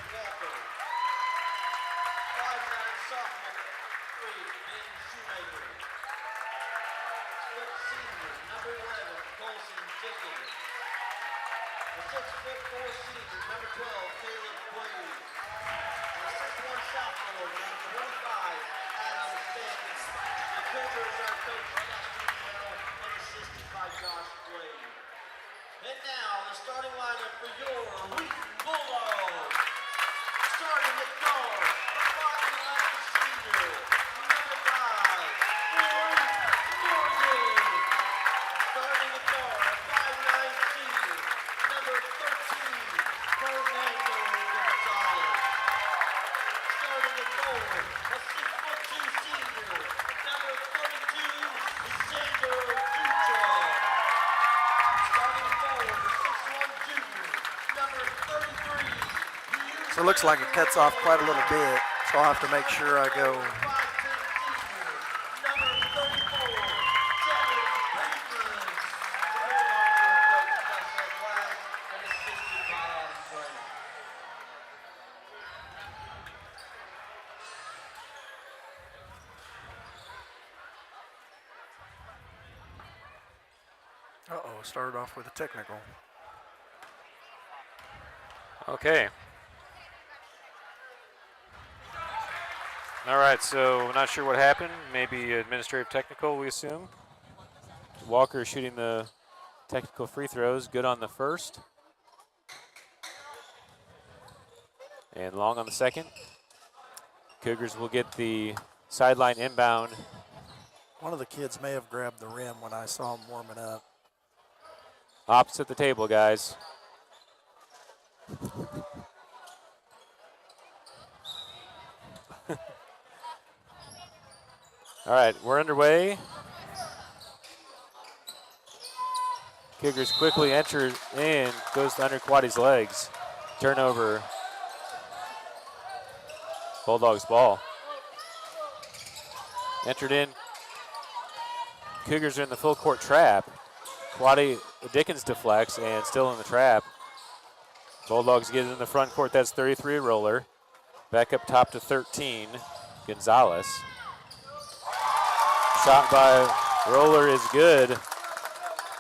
Walker. 5'9" sophomore, 3, Ben Shoemaker. Split senior, number 11, Colson Dickens. The 6'4" senior, number 12, Caleb Blue. And the 6'1" sophomore, number 25, Adam Stanton. The Cougars are coached by Dustin Merrill and assisted by Josh Blade. And now, the starting lineup for your Wheaton Bulldogs. Starting at guard, the 5'11" senior, number 5, Morgan. Starting at guard, a 5'9" senior, number 13, Fernando Gonzalez. Starting at forward, a 6'2" senior, number 32, Xander Dutra. Starting forward, a 6'1" junior, number 33. So it looks like it cuts off quite a little bit, so I'll have to make sure I go. Uh-oh, started off with a technical. Okay. All right, so not sure what happened. Maybe administrative technical, we assume. Walker shooting the technical free throws. Good on the first. And long on the second. Cougars will get the sideline inbound. One of the kids may have grabbed the rim when I saw him warming up. Opposite the table, guys. All right, we're underway. Cougars quickly enter in, goes to under Quaddy's legs. Turnover. Bulldogs ball. Entered in. Cougars are in the full court trap. Quaddy Dickens deflects and still in the trap. Bulldogs get it in the front court. That's 33 roller. Back up top to 13. Gonzalez. Shot by Roller is good.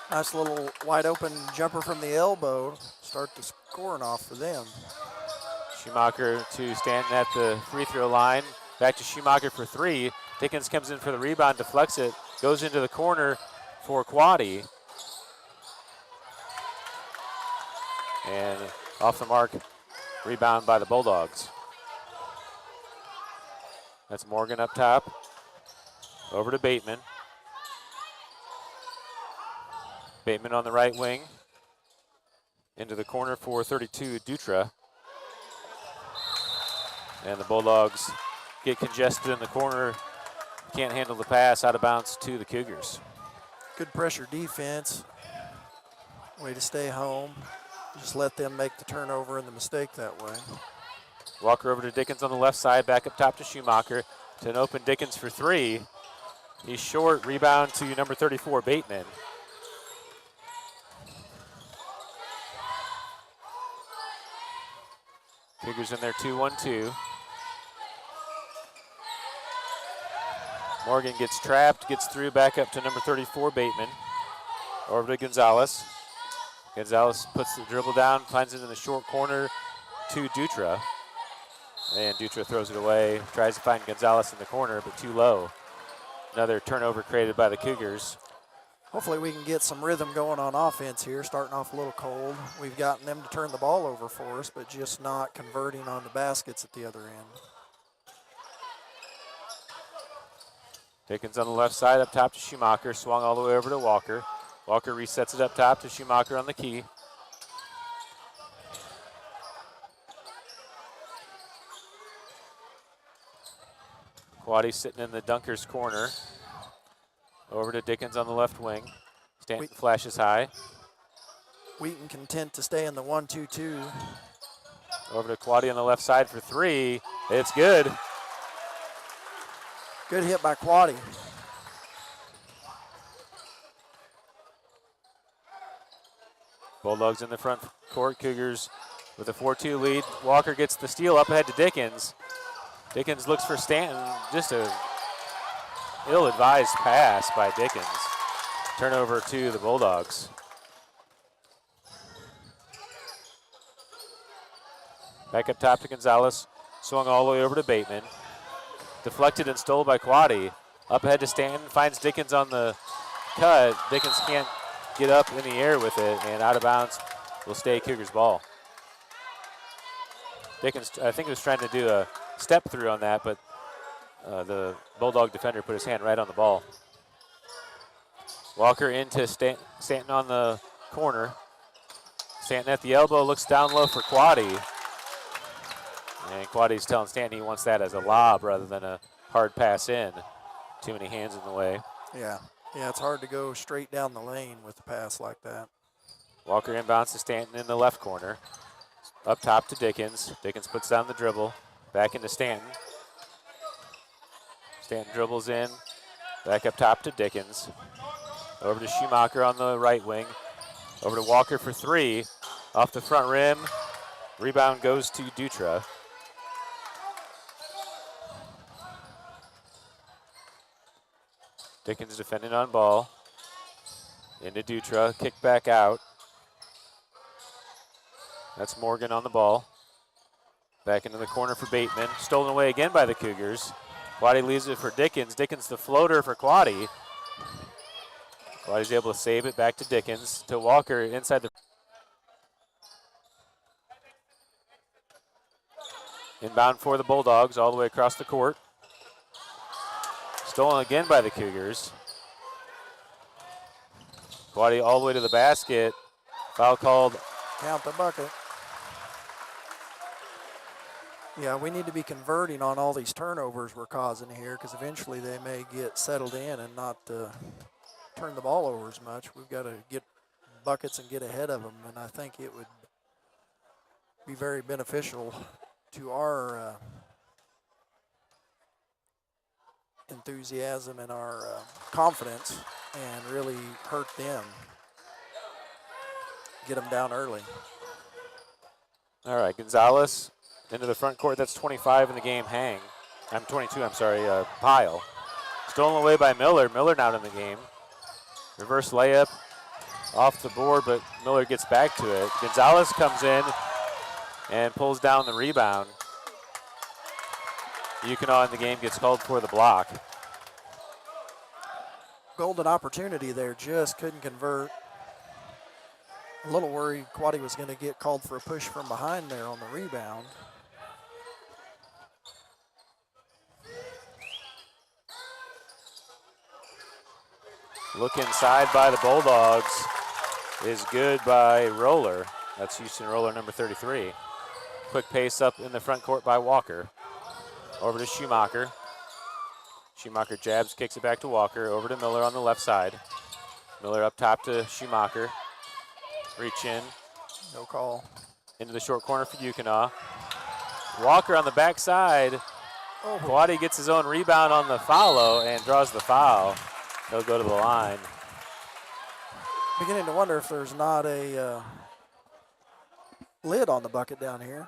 Nice little wide open jumper from the elbow. Start the scoring off for them. Schumacher to Stanton at the free throw line. Back to Schumacher for three. Dickens comes in for the rebound, deflects it, goes into the corner for Quaddy. And off the mark, rebound by the Bulldogs. That's Morgan up top. Over to Bateman. Bateman on the right wing. Into the corner for 32, Dutra. And the Bulldogs get congested in the corner. Can't handle the pass, out of bounds to the Cougars. Good pressure defense. Way to stay home. Just let them make the turnover and the mistake that way. Walker over to Dickens on the left side, back up top to Schumacher. To an open Dickens for three. He's short, rebound to number 34, Bateman. Cougars in there 2-1-2. Morgan gets trapped, gets through, back up to number 34, Bateman. Over to Gonzalez. Gonzalez puts the dribble down, finds it in the short corner to Dutra. And Dutra throws it away, tries to find Gonzalez in the corner, but too low. Another turnover created by the Cougars. Hopefully we can get some rhythm going on offense here, starting off a little cold. We've gotten them to turn the ball over for us, but just not converting on the baskets at the other end. Dickens on the left side, up top to Schumacher, swung all the way over to Walker. Walker resets it up top to Schumacher on the key. Quaddy sitting in the dunker's corner. Over to Dickens on the left wing. Stanton flashes high. Wheaton content to stay in the 1-2-2. Over to Quaddy on the left side for three. It's good. Good hit by Quaddy. Bulldogs in the front court. Cougars with a 4-2 lead. Walker gets the steal up ahead to Dickens. Dickens looks for Stanton. Just a ill-advised pass by Dickens. Turnover to the Bulldogs. Back up top to Gonzalez. Swung all the way over to Bateman. Deflected and stole by Quaddy. Up ahead to Stanton. Finds Dickens on the cut. Dickens can't get up in the air with it, and out of bounds will stay Cougars ball. Dickens, I think, was trying to do a step through on that, but the Bulldog defender put his hand right on the ball. Walker into Stanton on the corner. Stanton at the elbow, looks down low for Quaddy. And Quaddy's telling Stanton he wants that as a lob rather than a hard pass in. Too many hands in the way. Yeah, it's hard to go straight down the lane with a pass like that. Walker inbounds to Stanton in the left corner. Up top to Dickens. Dickens puts down the dribble. Back into Stanton. Stanton dribbles in. Back up top to Dickens. Over to Schumacher on the right wing. Over to Walker for three. Off the front rim. Rebound goes to Dutra. Dickens defending on ball. Into Dutra. Kick back out. That's Morgan on the ball. Back into the corner for Bateman. Stolen away again by the Cougars. Quaddy leaves it for Dickens. Dickens the floater for Quaddy. Quaddy's able to save it back to Dickens. To Walker inside the... Inbound for the Bulldogs all the way across the court. Stolen again by the Cougars. Quaddy all the way to the basket. Foul called. Count the bucket. Yeah, we need to be converting on all these turnovers we're causing here, because eventually they may get settled in and not turn the ball over as much. We've got to get buckets and get ahead of them, and I think it would be very beneficial to our enthusiasm and our confidence, and really hurt them. Get them down early. All right, Gonzalez into the front court. That's 25 in the game. I'm 22, I'm sorry, Pyle. Stolen away by Miller. Miller not in the game. Reverse layup off the board, but Miller gets back to it. Gonzalez comes in and pulls down the rebound. Yukon in the game gets called for the block. Golden opportunity there, just couldn't convert. A little worried Quaddy was going to get called for a push from behind there on the rebound. Look inside by the Bulldogs is good by Roller. That's Houston Roller number 33. Quick pace up in the front court by Walker. Over to Schumacher. Schumacher jabs, kicks it back to Walker. Over to Miller on the left side. Miller up top to Schumacher. Reach in. No call. Into the short corner for Yukon. Walker on the backside. Oh. Quaddy gets his own rebound on the follow and draws the foul. He'll go to the line. Beginning to wonder if there's not a lid on the bucket down here.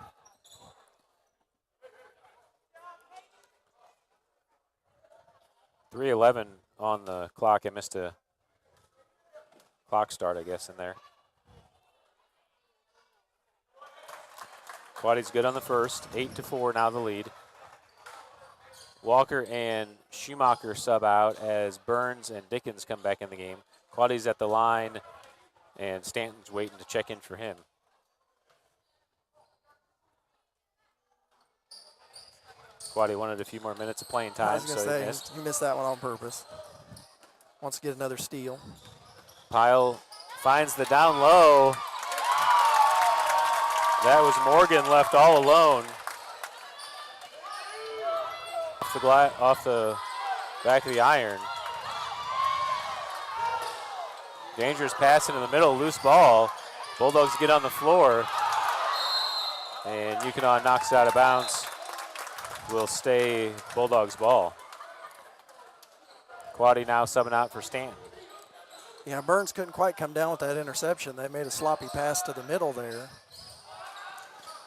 .311 on the clock. I missed a clock start, I guess, in there. Quaddy's good on the first. 8-4 now the lead. Walker and Schumacher sub out as Burns and Dickens come back in the game. Quaddy's at the line, and Stanton's waiting to check in for him. Quaddy wanted a few more minutes of playing time, I was going to say, missed. he missed that one on purpose. Wants to get another steal. Pyle finds the down low. That was Morgan left all alone. Off the back of the iron. Dangerous pass into the middle, loose ball. Bulldogs get on the floor. And Yukon knocks it out of bounds. Will stay Bulldogs ball. Quaddy now subbing out for Stanton. Yeah, Burns couldn't quite come down with that interception. They made a sloppy pass to the middle there.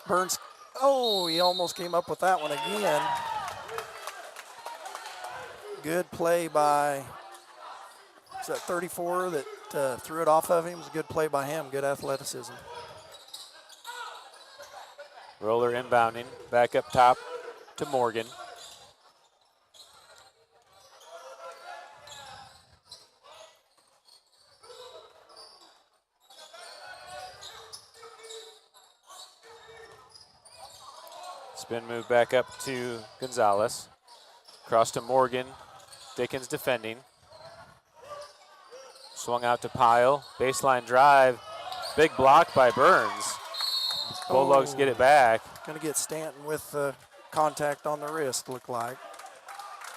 Burns, oh, he almost came up with that one again. Good play by, is that 34 that threw it off of him? It was a good play by him, good athleticism. Roller inbounding, back up top to Morgan. Spin move back up to Gonzalez. Cross to Morgan. Dickens defending. Swung out to Pyle. Baseline drive. Big block by Burns. Bulldogs get it back. Going to get Stanton with contact on the wrist, look like.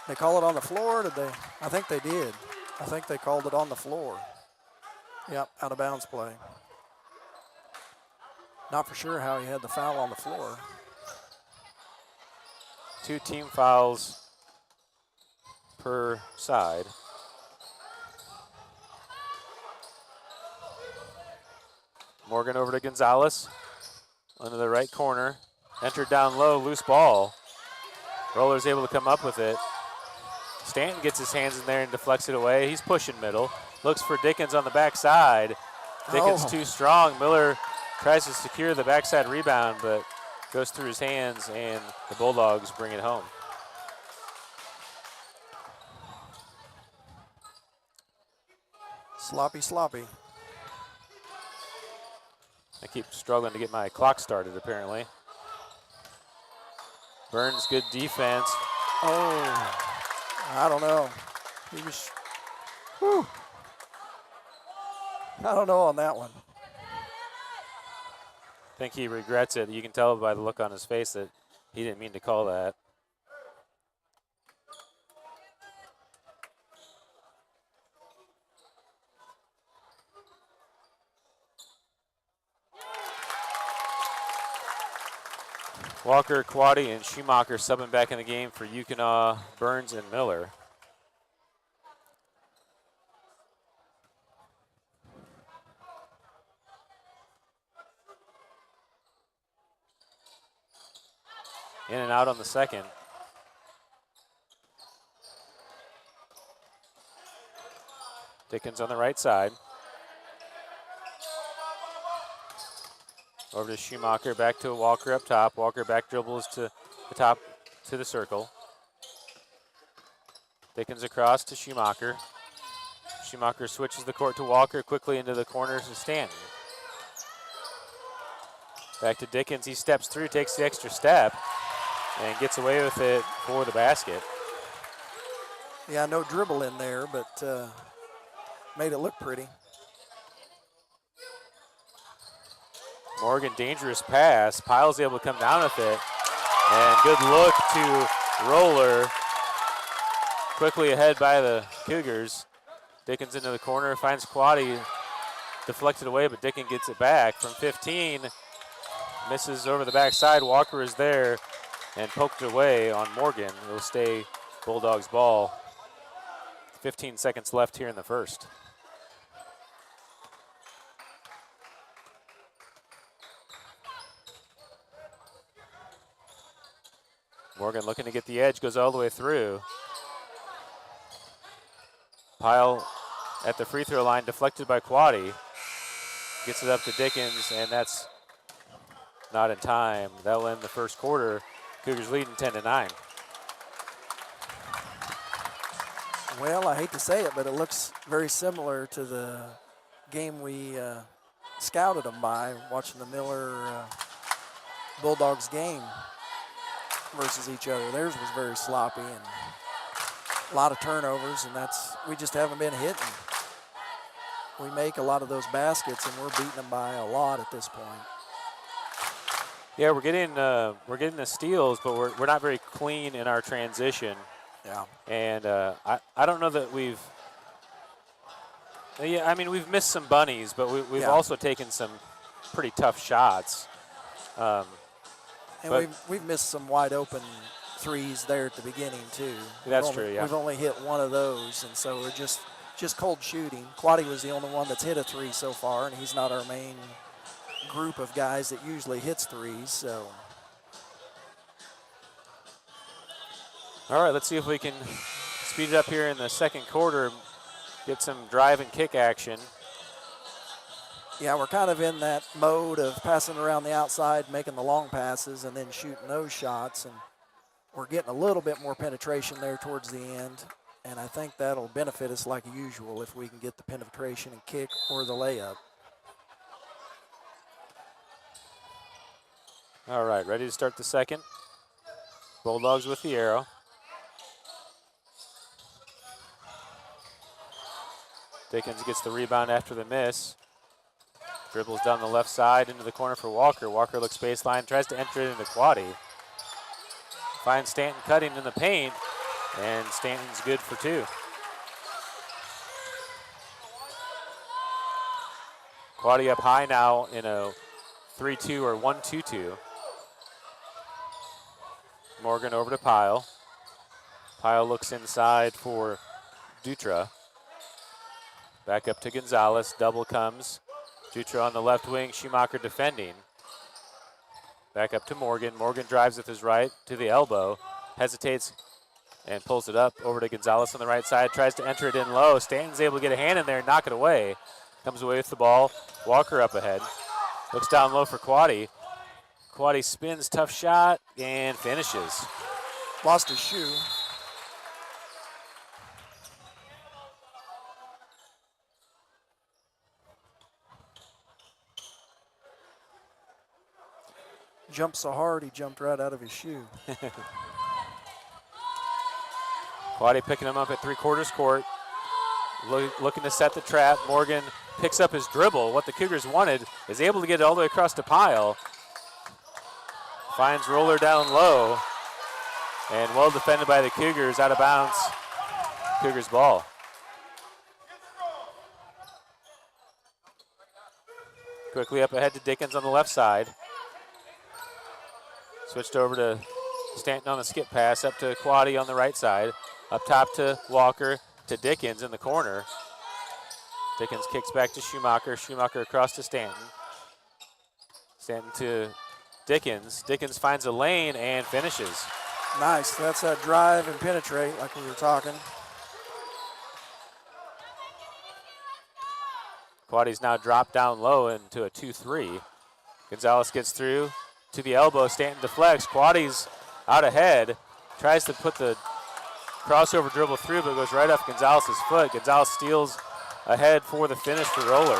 They call it on the floor, did they? I think they did. I think they called it on the floor. Yep, out of bounds play. Not for sure how he had the foul on the floor. 2 team fouls per side. Morgan over to Gonzalez. Under the right corner. Entered down low, loose ball. Roller's able to come up with it. Stanton gets his hands in there and deflects it away. He's pushing middle. Looks for Dickens on the backside. Dickens too strong. Miller tries to secure the backside rebound, but goes through his hands, and the Bulldogs bring it home. Sloppy, sloppy. I keep struggling to get my clock started, apparently. Burns, good defense. Oh, I don't know. He was, whew. I don't know on that one. I think he regrets it. You can tell by the look on his face that he didn't mean to call that. Walker, Quaddy, and Schumacher subbing back in the game for Yukonaw, Burns, and Miller. In and out on the second. Dickens on the right side. Over to Schumacher, back to Walker up top. Walker back dribbles to the top, to the circle. Dickens across to Schumacher. Schumacher switches the court to Walker, quickly into the corners to Stanton. Back to Dickens, he steps through, takes the extra step, and gets away with it for the basket. Yeah, no dribble in there, but made it look pretty. Morgan, dangerous pass. Pyle's able to come down with it. And good look to Roller. Quickly ahead by the Cougars. Dickens into the corner, finds Quaddy. Deflected away, but Dickens gets it back from 15. Misses over the backside. Walker is there and poked away on Morgan. It'll stay Bulldogs ball. 15 seconds left here in the first. Morgan looking to get the edge, goes all the way through. Pyle at the free throw line, deflected by Quaddy. Gets it up to Dickens, and that's not in time. That'll end the first quarter. Cougars leading 10-9. Well, I hate to say it, but it looks very similar to the game we scouted them by, watching the Miller Bulldogs game versus each other. Theirs was very sloppy and a lot of turnovers, and we just haven't been hitting. We make a lot of those baskets, and we're beating them by a lot at this point. Yeah, we're getting the steals, but we're not very clean in our transition. Yeah. And I don't know that we've. Yeah, I mean we've missed some bunnies, but we've also taken some pretty tough shots. And we've missed some wide open threes there at the beginning too. That's true. Yeah. We've only hit one of those, and so we're just cold shooting. Quaddy was the only one that's hit a three so far, and he's not our main group of guys that usually hits threes. So All right, let's see if we can speed it up here in the second quarter, get some drive and kick action. yeah, we're kind of in that mode of passing around the outside, making the long passes, and then shooting those shots. And we're getting a little bit more penetration there towards the end. And I think that'll benefit us like usual if we can get the penetration and kick or the layup. All right, ready to start the second. Bulldogs with the arrow. Dickens gets the rebound after the miss. Dribbles down the left side into the corner for Walker. Walker looks baseline, tries to enter it into Quaddy. Finds Stanton cutting in the paint, and Stanton's good for two. Quaddy up high now in a 3-2 or 1-2-2. Morgan over to Pyle. Pyle looks inside for Dutra. Back up to Gonzalez, double comes. Dutra on the left wing, Schumacher defending. Back up to Morgan. Morgan drives with his right to the elbow, hesitates and pulls it up over to Gonzalez on the right side, tries to enter it in low. Stanton's able to get a hand in there and knock it away. Comes away with the ball. Walker up ahead. Looks down low for Quaddy. Quaddy spins, tough shot, and finishes. Lost his shoe. Jumped so hard, he jumped right out of his shoe. Quaddy picking him up at three-quarters court. Looking to set the trap. Morgan picks up his dribble. What the Cougars wanted is able to get it all the way across to Pyle. Finds Roller down low. And well defended by the Cougars, out of bounds. Cougars ball. Quickly up ahead to Dickens on the left side. Switched over to Stanton on the skip pass, up to Quaddy on the right side. Up top to Walker, to Dickens in the corner. Dickens kicks back to Schumacher. Schumacher across to Stanton. Stanton to Dickens. Dickens finds a lane and finishes. Nice. That's that drive and penetrate like we were talking. Quaddy's now dropped down low into a 2-3. Gonzalez gets through to the elbow. Stanton deflects. Quaddy's out ahead. Tries to put the crossover dribble through, but goes right off Gonzalez's foot. Gonzalez steals ahead for the finish for Roller.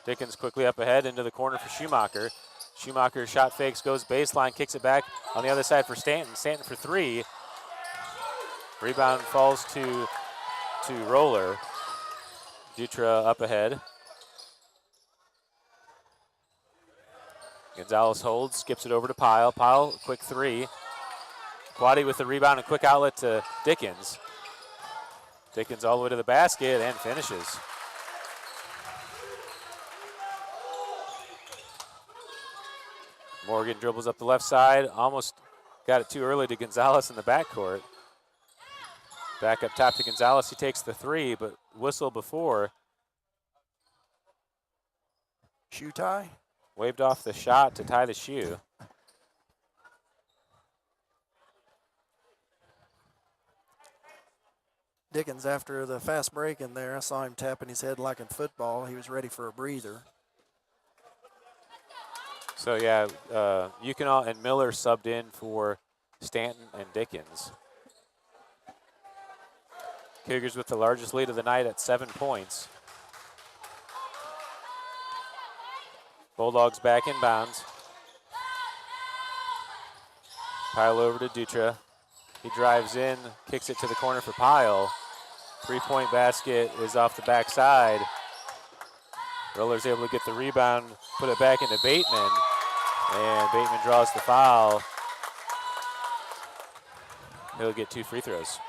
Dickens quickly up ahead into the corner for Schumacher. Schumacher shot fakes, goes baseline, kicks it back on the other side for Stanton. Stanton for three. Rebound falls to Roller. Dutra up ahead. Gonzalez holds, skips it over to Pyle. Pyle, quick three. Quaddy with the rebound and quick outlet to Dickens. Dickens all the way to the basket and finishes. Morgan dribbles up the left side, almost got it too early to Gonzalez in the backcourt. Back up top to Gonzalez, he takes the three, but whistle before. Shoe tie? Waved off the shot to tie the shoe. Dickens, after the fast break in there, I saw him tapping his head like in football. He was ready for a breather. So yeah, Yukonot and Miller subbed in for Stanton and Dickens. Cougars with the largest lead of the night at 7 points. Bulldogs back inbounds. Pyle over to Dutra. He drives in, kicks it to the corner for Pyle. Three-point basket is off the backside. Roller's able to get the rebound, put it back into Bateman, and Bateman draws the foul. He'll get 2 free throws.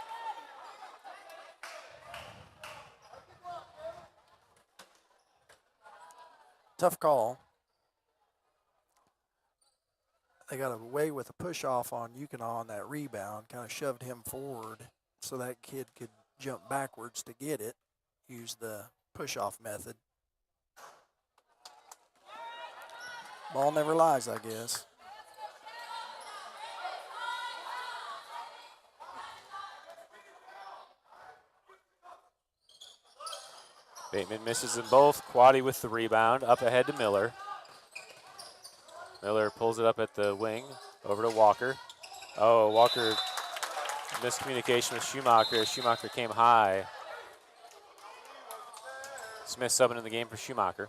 Tough call. They got away with a push-off on Yukonot on that rebound, kind of shoved him forward so that kid could jump backwards to get it. use the push-off method. Ball never lies, I guess. Bateman misses them both. Quaddy with the rebound. Up ahead to Miller. Miller pulls it up at the wing. Over to Walker. Oh, Walker miscommunication with Schumacher. Schumacher came high. Smith subbing in the game for Schumacher.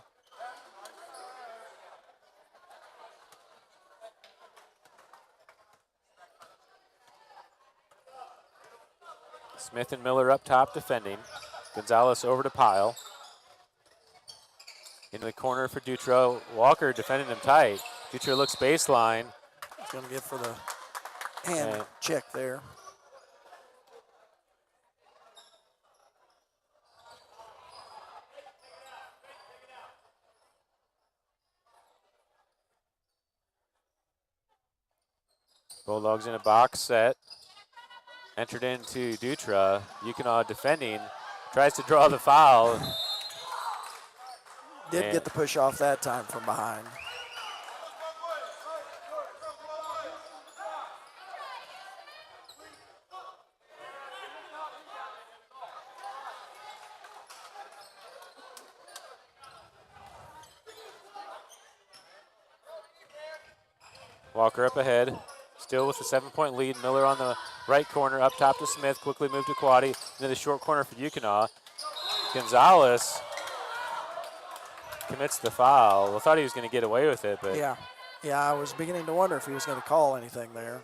Smith and Miller up top defending. Gonzalez over to Pyle. Into the corner for Dutra. Walker defending him tight. Dutra looks baseline. He's going to get for the hand And check there. Bulldogs in a box set. Entered into Dutra. Yukon defending. Tries to draw the foul. Did And get the push off that time from behind. Walker up ahead. Still with a 7-point lead. Miller on the right corner. Up top to Smith. Quickly moved to Quaddy. Into the short corner for Yukon. Gonzalez commits the foul. I thought he was going to get away with it, but Yeah, I was beginning to wonder if he was going to call anything there.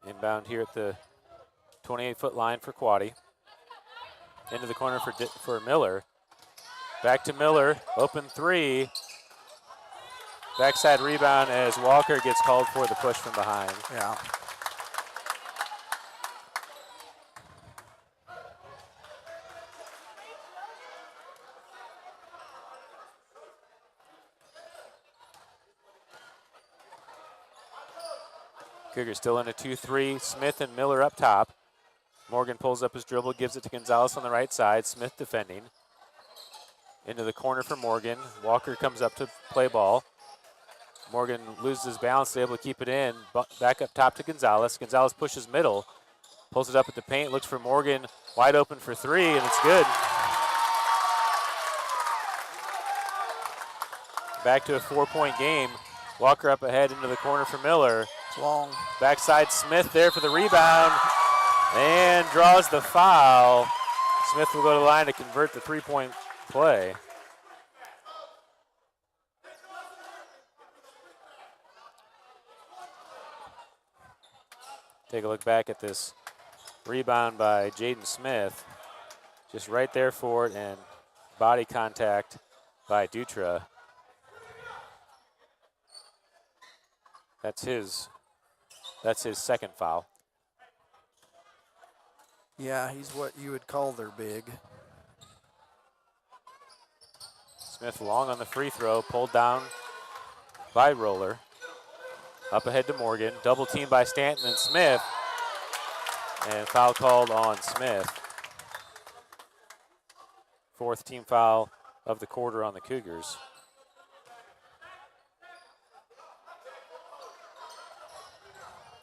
inbound here at the 28-foot line for Quaddy. Into the corner for Miller. Back to Miller, open three. Backside rebound as Walker gets called for the push from behind. Yeah. Cougars still in a 2-3. Smith and Miller up top. Morgan pulls up his dribble, gives it to Gonzalez on the right side. Smith defending. Into the corner for Morgan. Walker comes up to play ball. Morgan loses his balance, able to keep it in. Back up top to Gonzalez. Gonzalez pushes middle. Pulls it up at the paint, looks for Morgan. Wide open for three, and it's good. Back to a 4-point game. Walker up ahead into the corner for Miller. It's long. Backside Smith there for the rebound. And draws the foul. Smith will go to the line to convert the 3-point play. Take a look back at this rebound by Jaden Smith. Just right there for it, and body contact by Dutra. That's his second foul. Yeah, he's what you would call their big. Smith long on the free throw, pulled down by Roller. Up ahead to Morgan, double team by Stanton and Smith. And foul called on Smith. Fourth team foul of the quarter on the Cougars.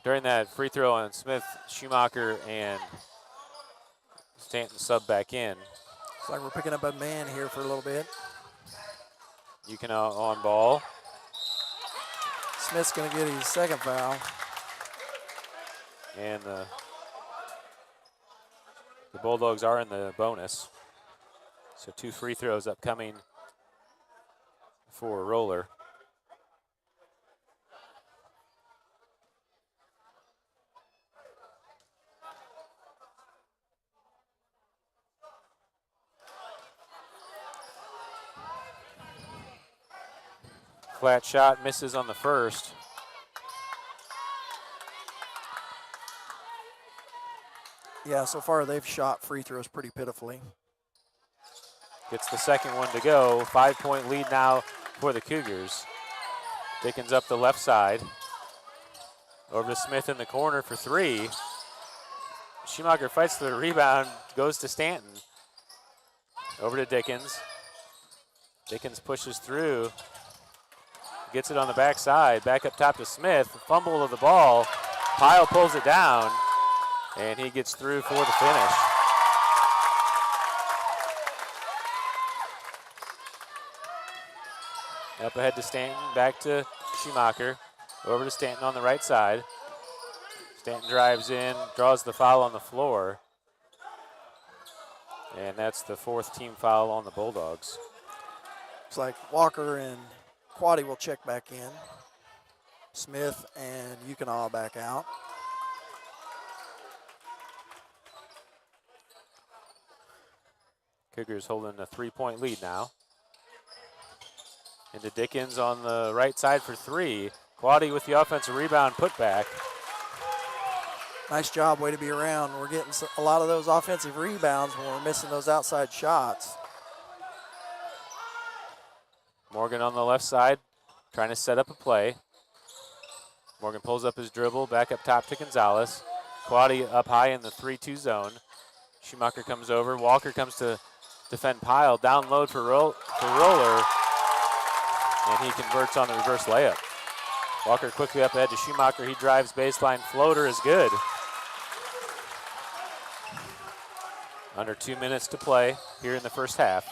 During that free throw on Smith, Schumacher and Stanton sub back in. It's like we're picking up a man here for a little bit. Yukon on ball. Smith's going to get his second foul. And the Bulldogs are in the bonus. So 2 free throws upcoming for Roller. Flat shot misses on the first. Yeah, so far they've shot free throws pretty pitifully. Gets the second one to go. 5-point lead now for the Cougars. Dickens up the left side. Over to Smith in the corner for three. Schumacher fights for the rebound, goes to Stanton. Over to Dickens. Dickens pushes through, gets it on the backside, back up top to Smith. Fumble of the ball. Pyle pulls it down, and he gets through for the finish. Up ahead to Stanton, back to Schumacher. Over to Stanton on the right side. Stanton drives in, draws the foul on the floor. And that's the fourth team foul on the Bulldogs. Looks like Walker and Quaddy will check back in. Smith and Yukonaw back out. Cougars holding a 3-point lead now. Into Dickens on the right side for three. Quaddy with the offensive rebound putback. Nice job, way to be around. We're getting a lot of those offensive rebounds when we're missing those outside shots. Morgan on the left side, trying to set up a play. Morgan pulls up his dribble, back up top to Gonzalez. Quaddy up high in the 3-2 zone. Schumacher comes over. Walker comes to defend Pyle. Down low for Roller, and he converts on the reverse layup. Walker quickly up ahead to Schumacher. He drives baseline. Floater is good. Under 2 minutes to play here in the first half.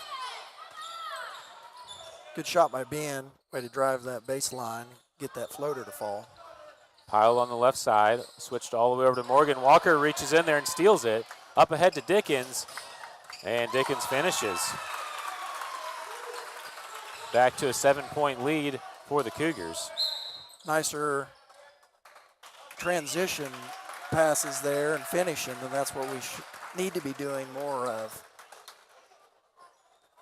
Good shot by Ben. Way to drive that baseline, get that floater to fall. Pyle on the left side, switched all the way over to Morgan. Walker reaches in there and steals it. Up ahead to Dickens, and Dickens finishes. Back to a 7-point lead for the Cougars. Nicer transition passes there and finishing, and that's what we need to be doing more of.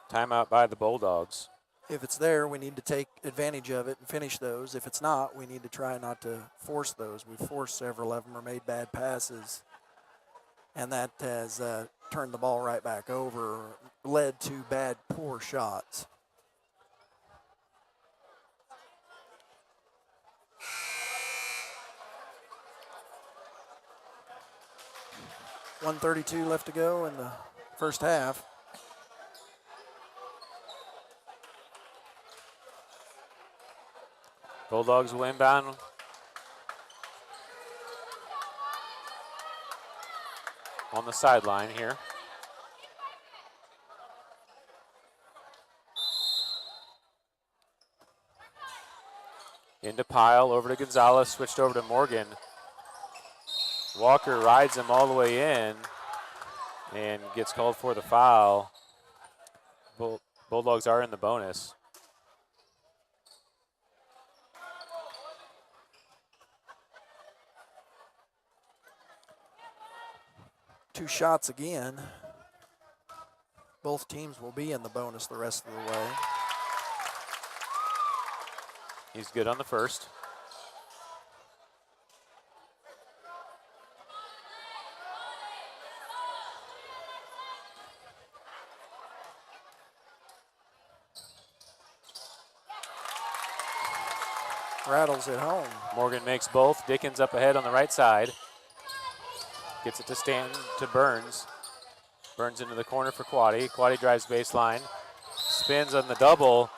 Timeout by the Bulldogs. If it's there, we need to take advantage of it and finish those. If it's not, we need to try not to force those. We've forced several of them or made bad passes, and that has turned the ball right back over, led to bad, poor shots. .132 left to go in the first half. Bulldogs will inbound. On the sideline here. Into Pyle, over to Gonzalez, switched over to Morgan. Walker rides him all the way in and gets called for the foul. Bulldogs are in the bonus. Two shots again. Both teams will be in the bonus the rest of the way. He's good on the first. Rattles it home. Morgan makes both. Dickens up ahead on the right side. Gets it to Stanton, to Burns. Burns into the corner for Quaddy. Quaddy drives baseline. Spins on the double,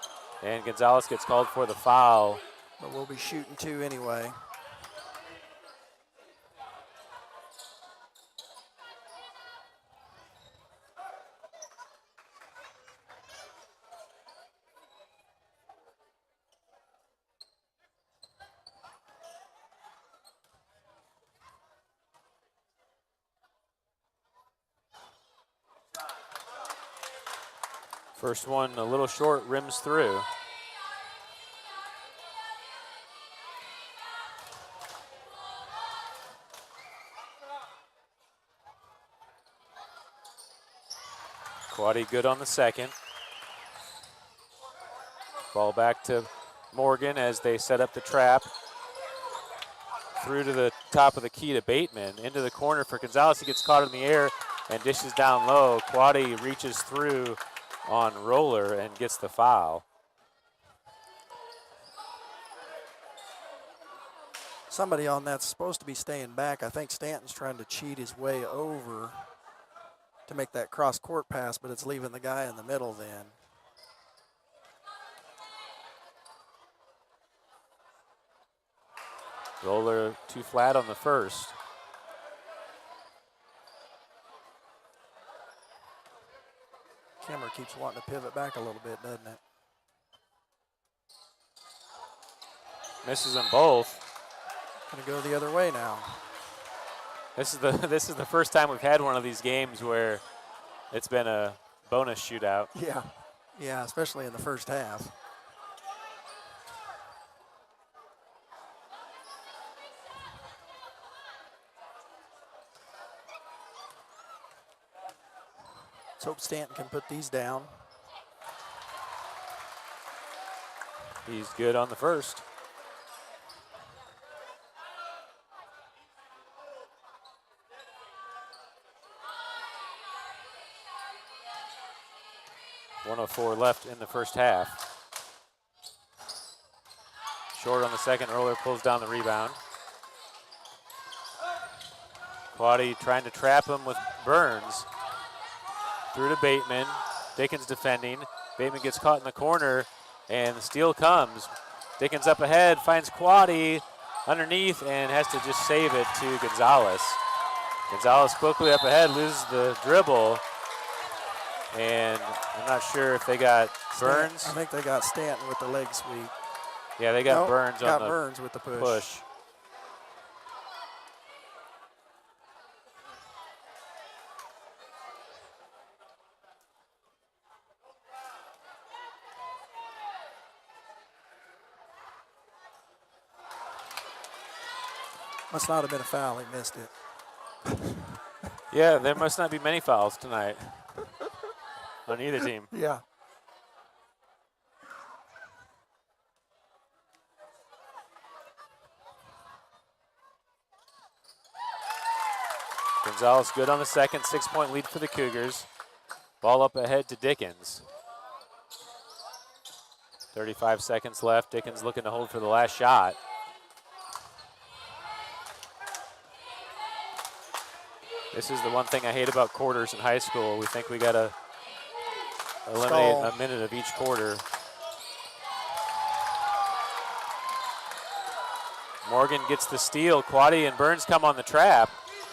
and Gonzalez gets called for the foul. But we'll be shooting two anyway. First one a little short, rims through. Quaddy good on the second. Ball back to Morgan as they set up the trap. Through to the top of the key to Bateman. Into the corner for Gonzalez. He gets caught in the air and dishes down low. Quaddy reaches through on Roller and gets the foul. Somebody on that's supposed to be staying back. I think Stanton's trying to cheat his way over to make that cross-court pass, but it's leaving the guy in the middle then. Roller too flat on the first. Kimmer keeps wanting to pivot back a little bit, doesn't it? Misses them both. Gonna go the other way now. This is the first time we've had one of these games where it's been a bonus shootout. Yeah, especially in the first half. Let's hope Stanton can put these down. He's good on the first. .104 left in the first half. Short on the second, Roller pulls down the rebound. Quaddy trying to trap him with Burns. Through to Bateman. Dickens defending. Bateman gets caught in the corner, and the steal comes. Dickens up ahead, finds Quaddy underneath, and has to just save it to Gonzalez. Gonzalez quickly up ahead, loses the dribble, and I'm not sure if they got Burns. I think they got Stanton with the leg sweep. Yeah, they got Nope, Burns got on the Burns with the push. push. Must not have been a foul. He missed it. Yeah, there must not be many fouls tonight on either team. Yeah. Gonzalez good on the second, 6-point lead for the Cougars. Ball up ahead to Dickens. 35 seconds left. Dickens looking to hold for the last shot. This is the one thing I hate about quarters in high school. We think we got to eliminate a minute of each quarter. Morgan gets the steal. Quaddy and Burns come on the trap.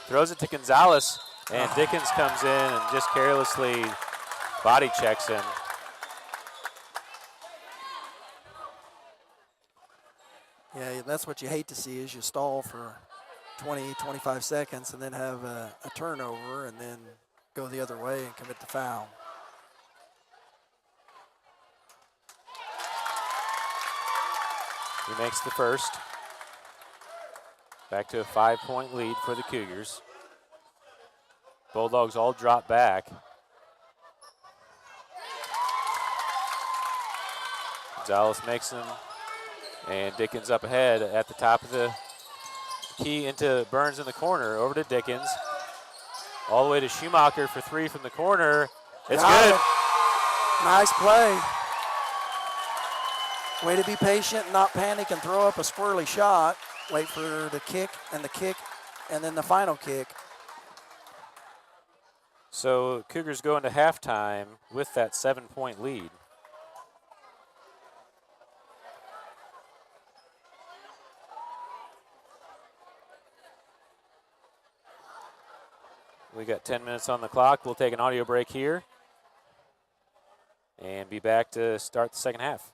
Throws it to Gonzalez, and Dickens comes in and just carelessly body checks him. Yeah, that's what you hate to see is you stall for 20, 25 seconds and then have a turnover and then go the other way and commit the foul. He makes the first. Back to a 5-point lead for the Cougars. Bulldogs all drop back. Gonzalez makes them, and Dickens up ahead at the top of the key into Burns in the corner. Over to Dickens. All the way to Schumacher for three from the corner. It's good. Nice play. Way to be patient, not panic, and throw up a squirrely shot. Wait for the kick, and then the final kick. So Cougars go into halftime with that 7-point lead. We got 10 minutes on the clock. We'll take an audio break here and be back to start the second half.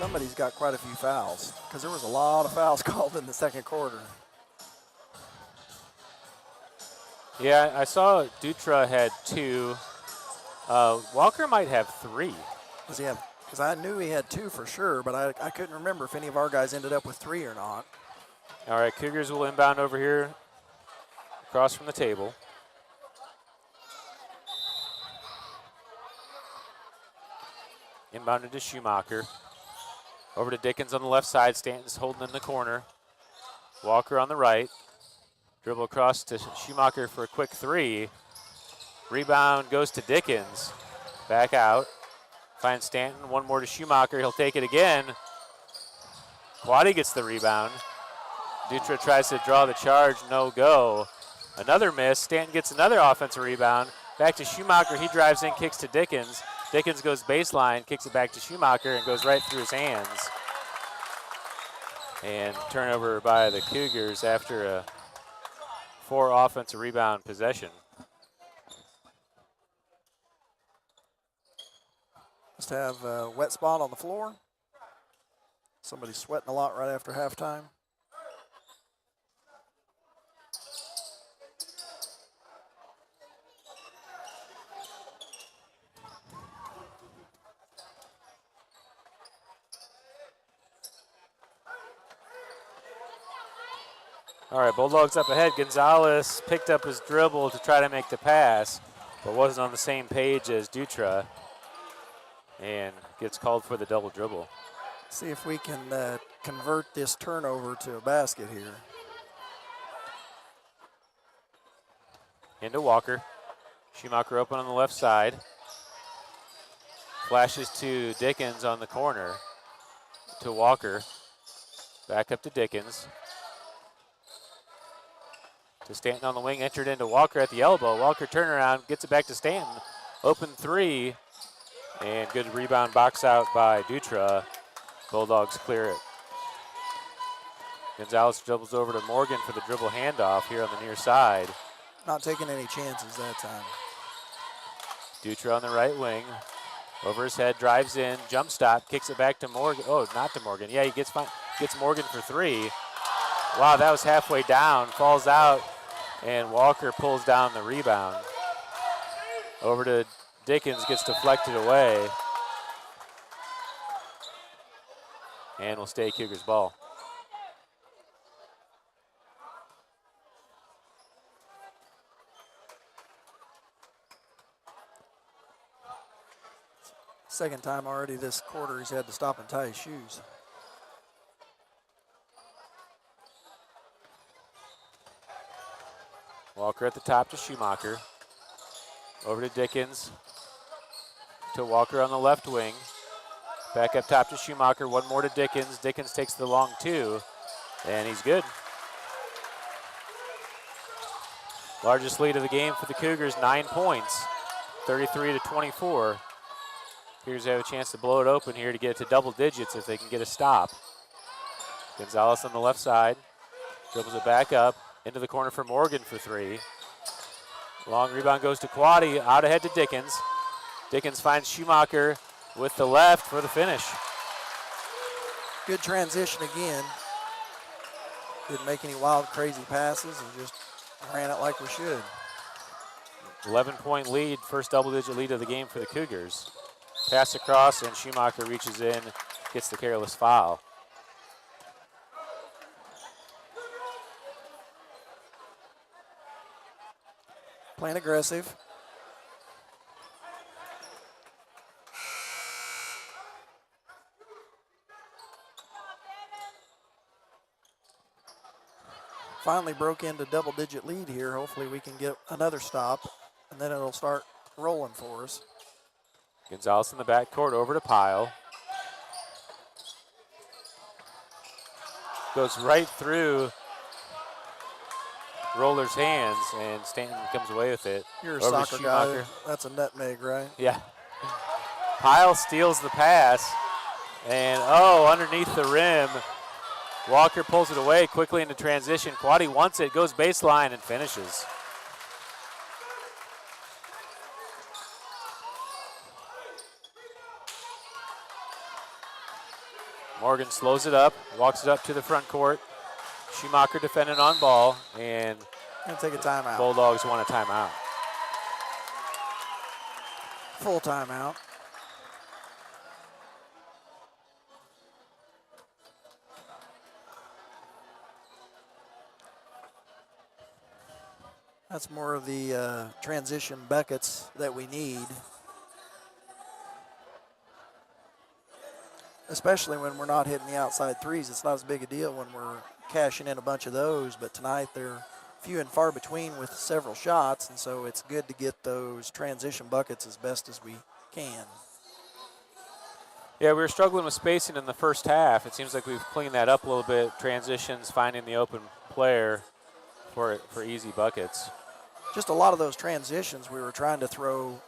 somebody's got quite a few fouls because there was a lot of fouls called in the second quarter. Yeah, I saw Dutra had 2. Walker might have 3. Does he have? Because I knew he had 2 for sure, but I couldn't remember if any of our guys ended up with 3 or not. All right, Cougars will inbound over here across from the table. Inbounded to Schumacher. Over to Dickens on the left side. Stanton's holding in the corner. Walker on the right. Dribble across to Schumacher for a quick 3. Rebound goes to Dickens. Back out. Finds Stanton. One more to Schumacher. He'll take it again. Quaddy gets the rebound. Dutra tries to draw the charge. No go. Another miss. Stanton gets another offensive rebound. Back to Schumacher. He drives in, kicks to Dickens. Dickens goes baseline, kicks it back to Schumacher, and goes right through his hands. And turnover by the Cougars after a 4 offensive rebound possession. Must have a wet spot on the floor. Somebody's sweating a lot right after halftime. All right, Bulldogs up ahead. Gonzalez picked up his dribble to try to make the pass, but wasn't on the same page as Dutra, and gets called for the double dribble. See if we can convert this turnover to a basket here. Into Walker. Schumacher open on the left side. Flashes to Dickens on the corner. To Walker. Back up to Dickens. To Stanton on the wing, entered into Walker at the elbow. Walker turnaround, gets it back to Stanton. Open 3, and good rebound box out by Dutra. Bulldogs clear it. Gonzalez dribbles over to Morgan for the dribble handoff here on the near side. Not taking any chances that time. Dutra on the right wing. Over his head, drives in, jump stop, kicks it back to Morgan. Oh, not to Morgan. Yeah, he gets Morgan for 3. Wow, that was halfway down, falls out, and Walker pulls down the rebound. Over to Dickens, gets deflected away. And will stay Cougars ball. Second time already this quarter he's had to stop and tie his shoes. Walker at the top to Schumacher. Over to Dickens. To Walker on the left wing. Back up top to Schumacher. One more to Dickens. Dickens takes the long 2, and he's good. Largest lead of the game for the Cougars, 9 points, 33-24. Cougars have a chance to blow it open here to get to double digits if they can get a stop. Gonzalez on the left side. Dribbles it back up. Into the corner for Morgan for 3. Long rebound goes to Quaddy, out ahead to Dickens. Dickens finds Schumacher with the left for the finish. Good transition again. Didn't make any wild, crazy passes and just ran it like we should. 11-point lead, first double-digit lead of the game for the Cougars. Pass across, and Schumacher reaches in, gets the careless foul. Playing aggressive. Finally broke into double-digit lead here. Hopefully we can get another stop, and then it'll start rolling for us. Gonzalez in the backcourt over to Pyle. Goes right through Roller's hands, and Stanton comes away with it. You're a over soccer guy. That's a nutmeg, right? Yeah. Pyle steals the pass, and underneath the rim. Walker pulls it away quickly into transition. Quaddy wants it, goes baseline and finishes. Morgan slows it up, walks it up to the front court. Schumacher defending on ball, and Gonna take a timeout. Bulldogs want a timeout. Full timeout. That's more of the transition buckets that we need. Especially when we're not hitting the outside threes. It's not as big a deal when we're cashing in a bunch of those, but tonight they're few and far between with several shots, and so it's good to get those transition buckets as best as we can. Yeah, we were struggling with spacing in the first half. It seems like we've cleaned that up a little bit. Transitions, finding the open player for easy buckets. Just a lot of those transitions we were trying to throw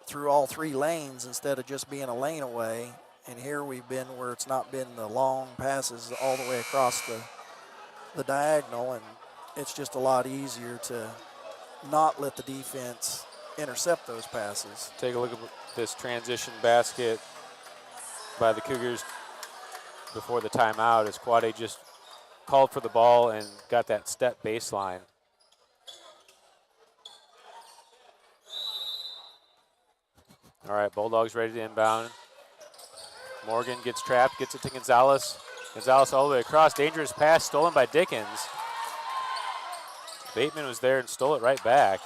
through all three lanes instead of just being a lane away. And here we've been where it's not been the long passes all the way across the diagonal, and it's just a lot easier to not let the defense intercept those passes. Take a look at this transition basket by the Cougars before the timeout as Quade just called for the ball and got that step baseline. All right, Bulldogs ready to inbound. Morgan gets trapped, gets it to Gonzalez. Gonzalez all the way across. Dangerous pass stolen by Dickens. Bateman was there and stole it right back.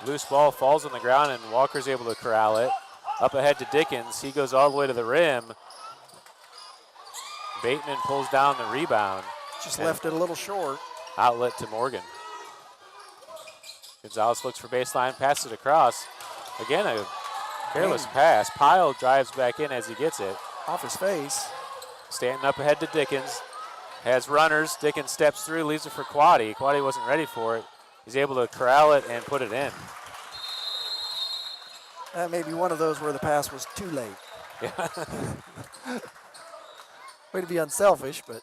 Loose ball falls on the ground and Walker's able to corral it. Up ahead to Dickens. He goes all the way to the rim. Bateman pulls down the rebound. Just left it a little short. Outlet to Morgan. Gonzalez looks for baseline, passes it across. Again, a careless pass. Pyle drives back in as he gets it. Off his face. Standing up ahead to Dickens. Has runners. Dickens steps through, leaves it for Quade. Quade wasn't ready for it. He's able to corral it and put it in. That may be one of those where the pass was too late. Yeah. Way to be unselfish, but.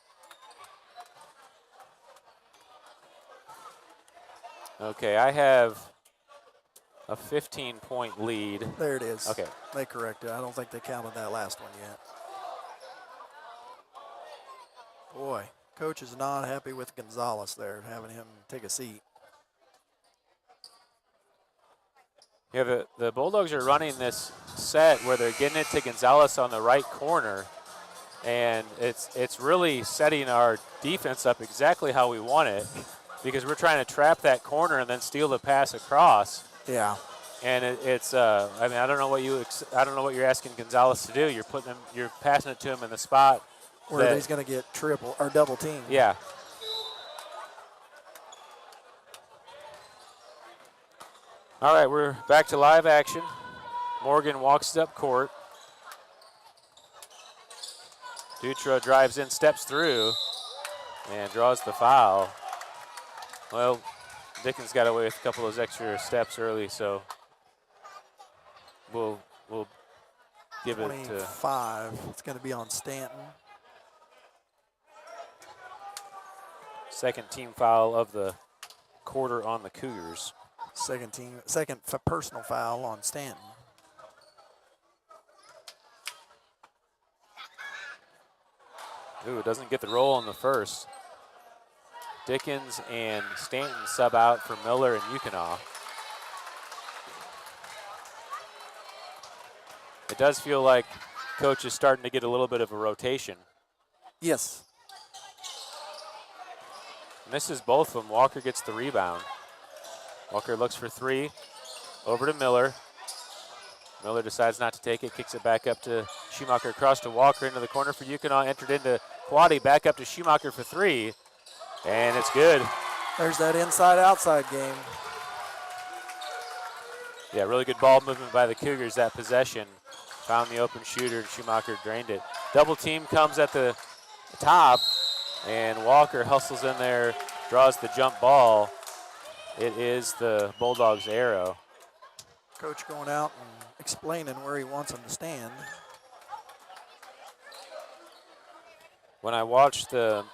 Okay, I have a 15-point lead. There it is. Okay. They corrected. I don't think they counted that last one yet. Boy, coach is not happy with Gonzalez there, having him take a seat. Yeah, the Bulldogs are running this set where they're getting it to Gonzalez on the right corner, and it's really setting our defense up exactly how we want it because we're trying to trap that corner and then steal the pass across. Yeah. And I mean, I don't know what you're asking Gonzalez to do. You're passing it to him in the spot where he's going to get triple or double team. Yeah. All right, we're back to live action. Morgan walks up court. Dutra drives in, steps through, and draws the foul. Well, Dickens got away with a couple of those extra steps early, so we'll give it to 25. It's going to be on Stanton. Second team foul of the quarter on the Cougars. Second personal foul on Stanton. Ooh, doesn't get the roll in the first. Dickens and Stanton sub out for Miller and Yukinoff. It does feel like coach is starting to get a little bit of a rotation. Yes. Misses both of them. Walker gets the rebound. Walker looks for three. Over to Miller. Miller decides not to take it. Kicks it back up to Schumacher. Across to Walker into the corner for Yukinoff. Entered into Quade. Back up to Schumacher for three. And it's good. There's that inside-outside game. Yeah, really good ball movement by the Cougars. That possession. Found the open shooter, and Schumacher drained it. Double team comes at the top. And Walker hustles in there, draws the jump ball. It is the Bulldogs' arrow. Coach going out and explaining where he wants them to stand. When I watched the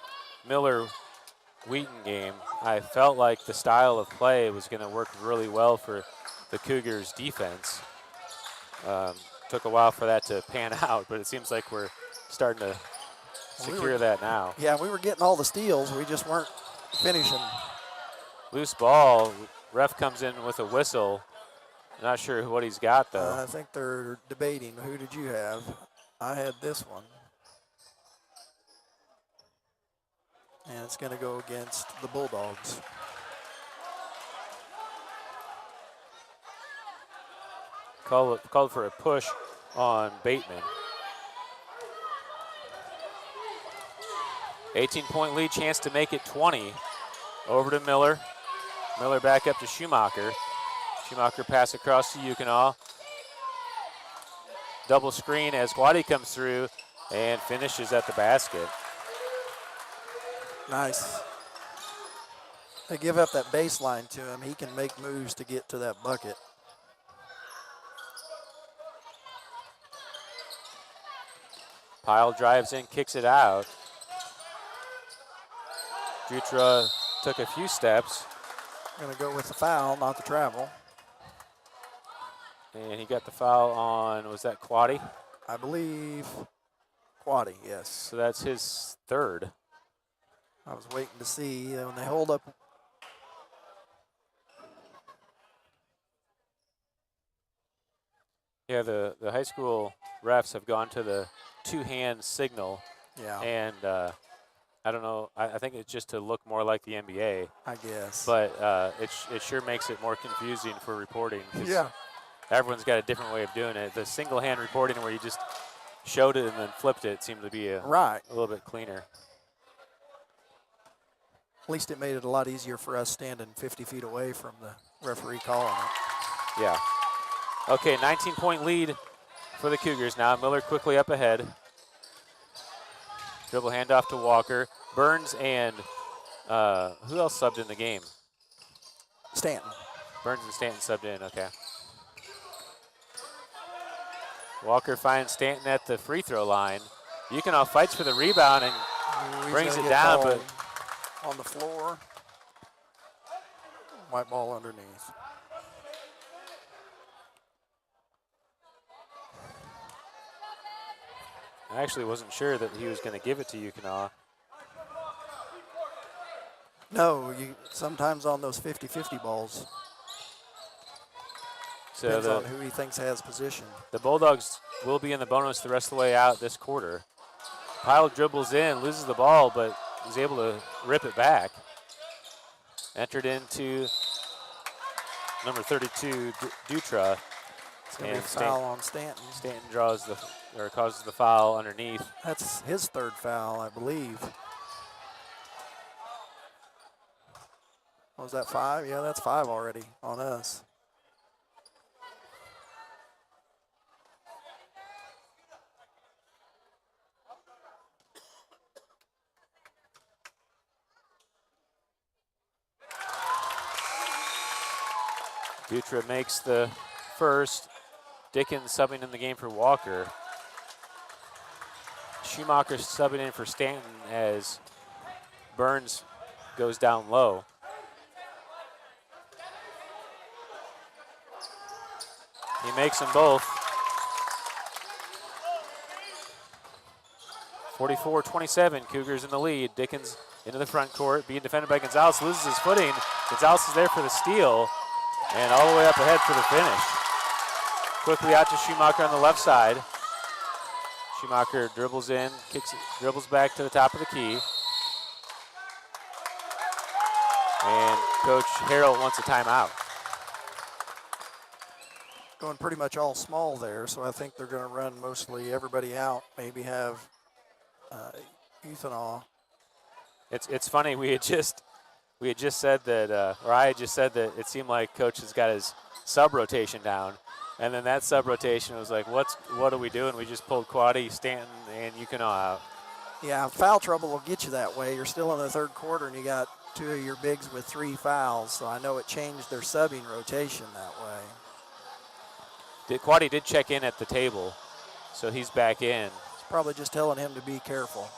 Miller-Wheaton game, I felt like the style of play was going to work really well for the Cougars' defense. Took a while for that to pan out, but it seems like we're starting to secure that now. Yeah, we were getting all the steals. We just weren't finishing. Loose ball. Ref comes in with a whistle. Not sure what he's got, though. I think they're debating. Who did you have? I had this one. And it's going to go against the Bulldogs. Called for a push on Bateman. 18-point lead, chance to make it 20. Over to Miller. Miller back up to Schumacher. Schumacher pass across to Yukonaw. Double screen as Waddy comes through and finishes at the basket. Nice. They give up that baseline to him. He can make moves to get to that bucket. Pyle drives in, kicks it out. Dutra took a few steps. Going to go with the foul, not the travel. And he got the foul on, was that Quaddy? I believe Quaddy, yes. So that's his third. I was waiting to see when they hold up. Yeah, the high school refs have gone to the two-hand signal. Yeah. And I don't know, I think it's just to look more like the NBA. I guess. But it sure makes it more confusing for reporting. Yeah. Everyone's got a different way of doing it. The single-hand reporting where you just showed it and then flipped it seemed to be a little bit cleaner. At least it made it a lot easier for us standing 50 feet away from the referee calling it. Yeah. Okay, 19-point lead for the Cougars now. Miller quickly up ahead. Dribble handoff to Walker. Burns and who else subbed in the game? Stanton. Burns and Stanton subbed in, okay. Walker finds Stanton at the free throw line. Yukonaw fights for the rebound and brings it down, but on the floor. White ball underneath. I actually wasn't sure that he was going to give it to Yukonaw. No, sometimes on those 50-50 balls. So depends on who he thinks has position. The Bulldogs will be in the bonus the rest of the way out this quarter. Pyle dribbles in, loses the ball, but is able to rip it back. Entered into number 32, Dutra. It's going to be a foul on Stanton. Stanton causes the foul underneath. That's his third foul, I believe. Was that 5? Yeah, that's 5 already on us. Dutra makes the first. Dickens subbing in the game for Walker. Schumacher subbing in for Stanton as Burns goes down low. He makes them both. 44-27, Cougars in the lead. Dickens into the front court, being defended by Gonzalez, loses his footing. Gonzalez is there for the steal, and all the way up ahead for the finish. Quickly out to Schumacher on the left side. Schumacher dribbles in, dribbles back to the top of the key. And Coach Harrell wants a timeout. Going pretty much all small there, so I think they're going to run mostly everybody out, maybe have Euthanaw. It's funny, we had just said that, or I had just said that it seemed like Coach has got his sub rotation down. And then that sub rotation was like, what are we doing? We just pulled Quaddy, Stanton, and Yukonaw out. Yeah, foul trouble will get you that way. You're still in the third quarter, and you got 2 of your bigs with 3 fouls. So I know it changed their subbing rotation that way. Quaddy did check in at the table, so he's back in. It's probably just telling him to be careful,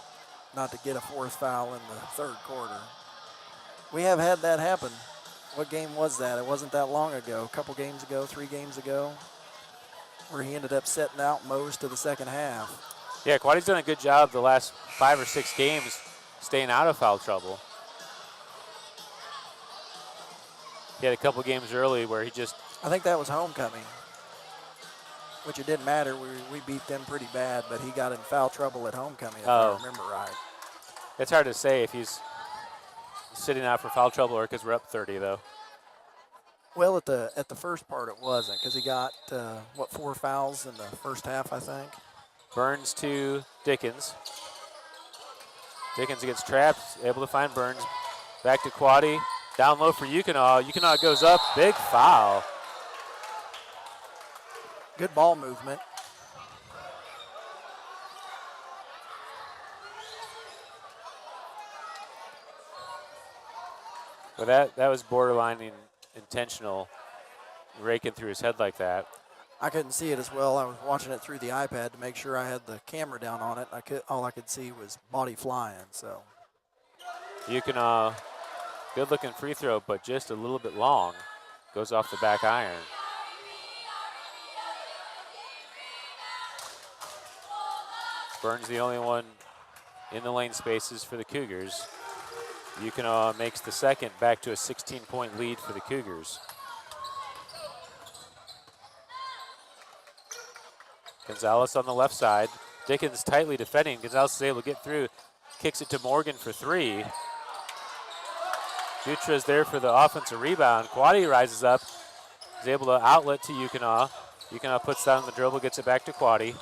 not to get a 4th foul in the third quarter. We have had that happen. What game was that? It wasn't that long ago. A couple games ago, 3 games ago, where he ended up setting out most of the second half. Yeah, Quaddy's done a good job the last 5 or 6 games staying out of foul trouble. He had a couple games early where he just... I think that was homecoming, which it didn't matter. We beat them pretty bad, but he got in foul trouble at homecoming, if I remember right. It's hard to say if he's sitting out for foul trouble or because we're up 30, though. Well, at the first part it wasn't, because he got, 4 fouls in the first half, I think. Burns to Dickens. Dickens gets trapped, able to find Burns. Back to Quaddy. Down low for Yukonaw. Yukonaw goes up, big foul. Good ball movement. Well, that was borderline intentional, raking through his head like that. I couldn't see it as well. I was watching it through the iPad to make sure I had the camera down on it. All I could see was body flying. So Yukonaw, good-looking free throw, but just a little bit long. Goes off the back iron. Burns the only one in the lane spaces for the Cougars. Yukonaw makes the second, back to a 16-point lead for the Cougars. Gonzalez on the left side. Dickens tightly defending. Gonzalez is able to get through. Kicks it to Morgan for 3. Dutra's there for the offensive rebound. Quaddy rises up. Is able to outlet to Yukonaw. Yukonaw puts down the dribble, gets it back to Quaddy.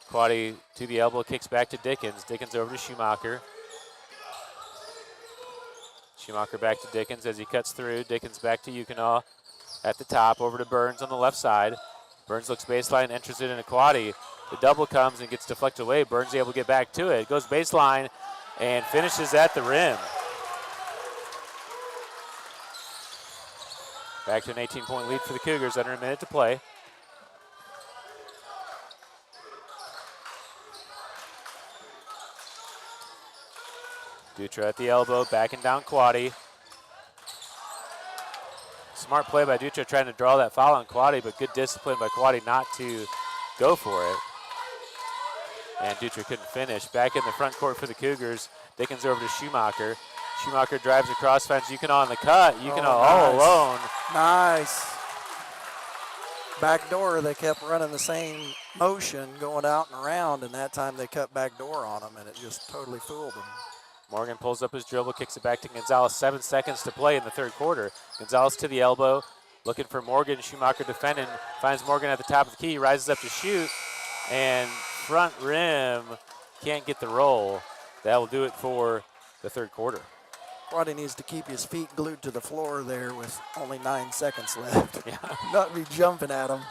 Quaddy to the elbow, kicks back to Dickens. Dickens over to Schumacher. Schumacher back to Dickens as he cuts through. Dickens back to Yukonaw at the top, over to Burns on the left side. Burns looks baseline, enters it into Quaddy. The double comes and gets deflected away. Burns able to get back to it. Goes baseline and finishes at the rim. Back to an 18-point lead for the Cougars, under a minute to play. Dutra at the elbow, backing down Quaddy. Smart play by Dutra trying to draw that foul on Quaddy, but good discipline by Quaddy not to go for it. And Dutra couldn't finish. Back in the front court for the Cougars. Dickens over to Schumacher. Schumacher drives across, finds Yukonaw on the cut. Yukonaw all alone. Nice. Back door, they kept running the same motion, going out and around, and that time they cut back door on him, and it just totally fooled them. Morgan pulls up his dribble, kicks it back to Gonzalez. 7 seconds to play in the third quarter. Gonzalez to the elbow, looking for Morgan. Schumacher defending, finds Morgan at the top of the key, rises up to shoot, and front rim can't get the roll. That will do it for the third quarter. Quaddy needs to keep his feet glued to the floor there with only 9 seconds left. Yeah. Not be jumping at him.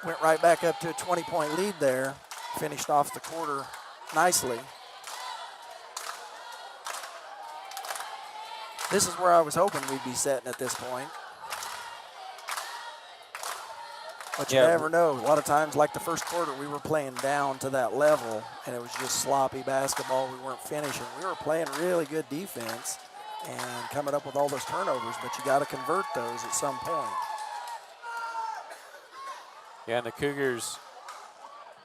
Went right back up to a 20-point lead there. Finished off the quarter nicely. This is where I was hoping we'd be setting at this point. But you never know. A lot of times, like the first quarter, we were playing down to that level, and it was just sloppy basketball. We weren't finishing. We were playing really good defense and coming up with all those turnovers, but you got to convert those at some point. Yeah, and the Cougars.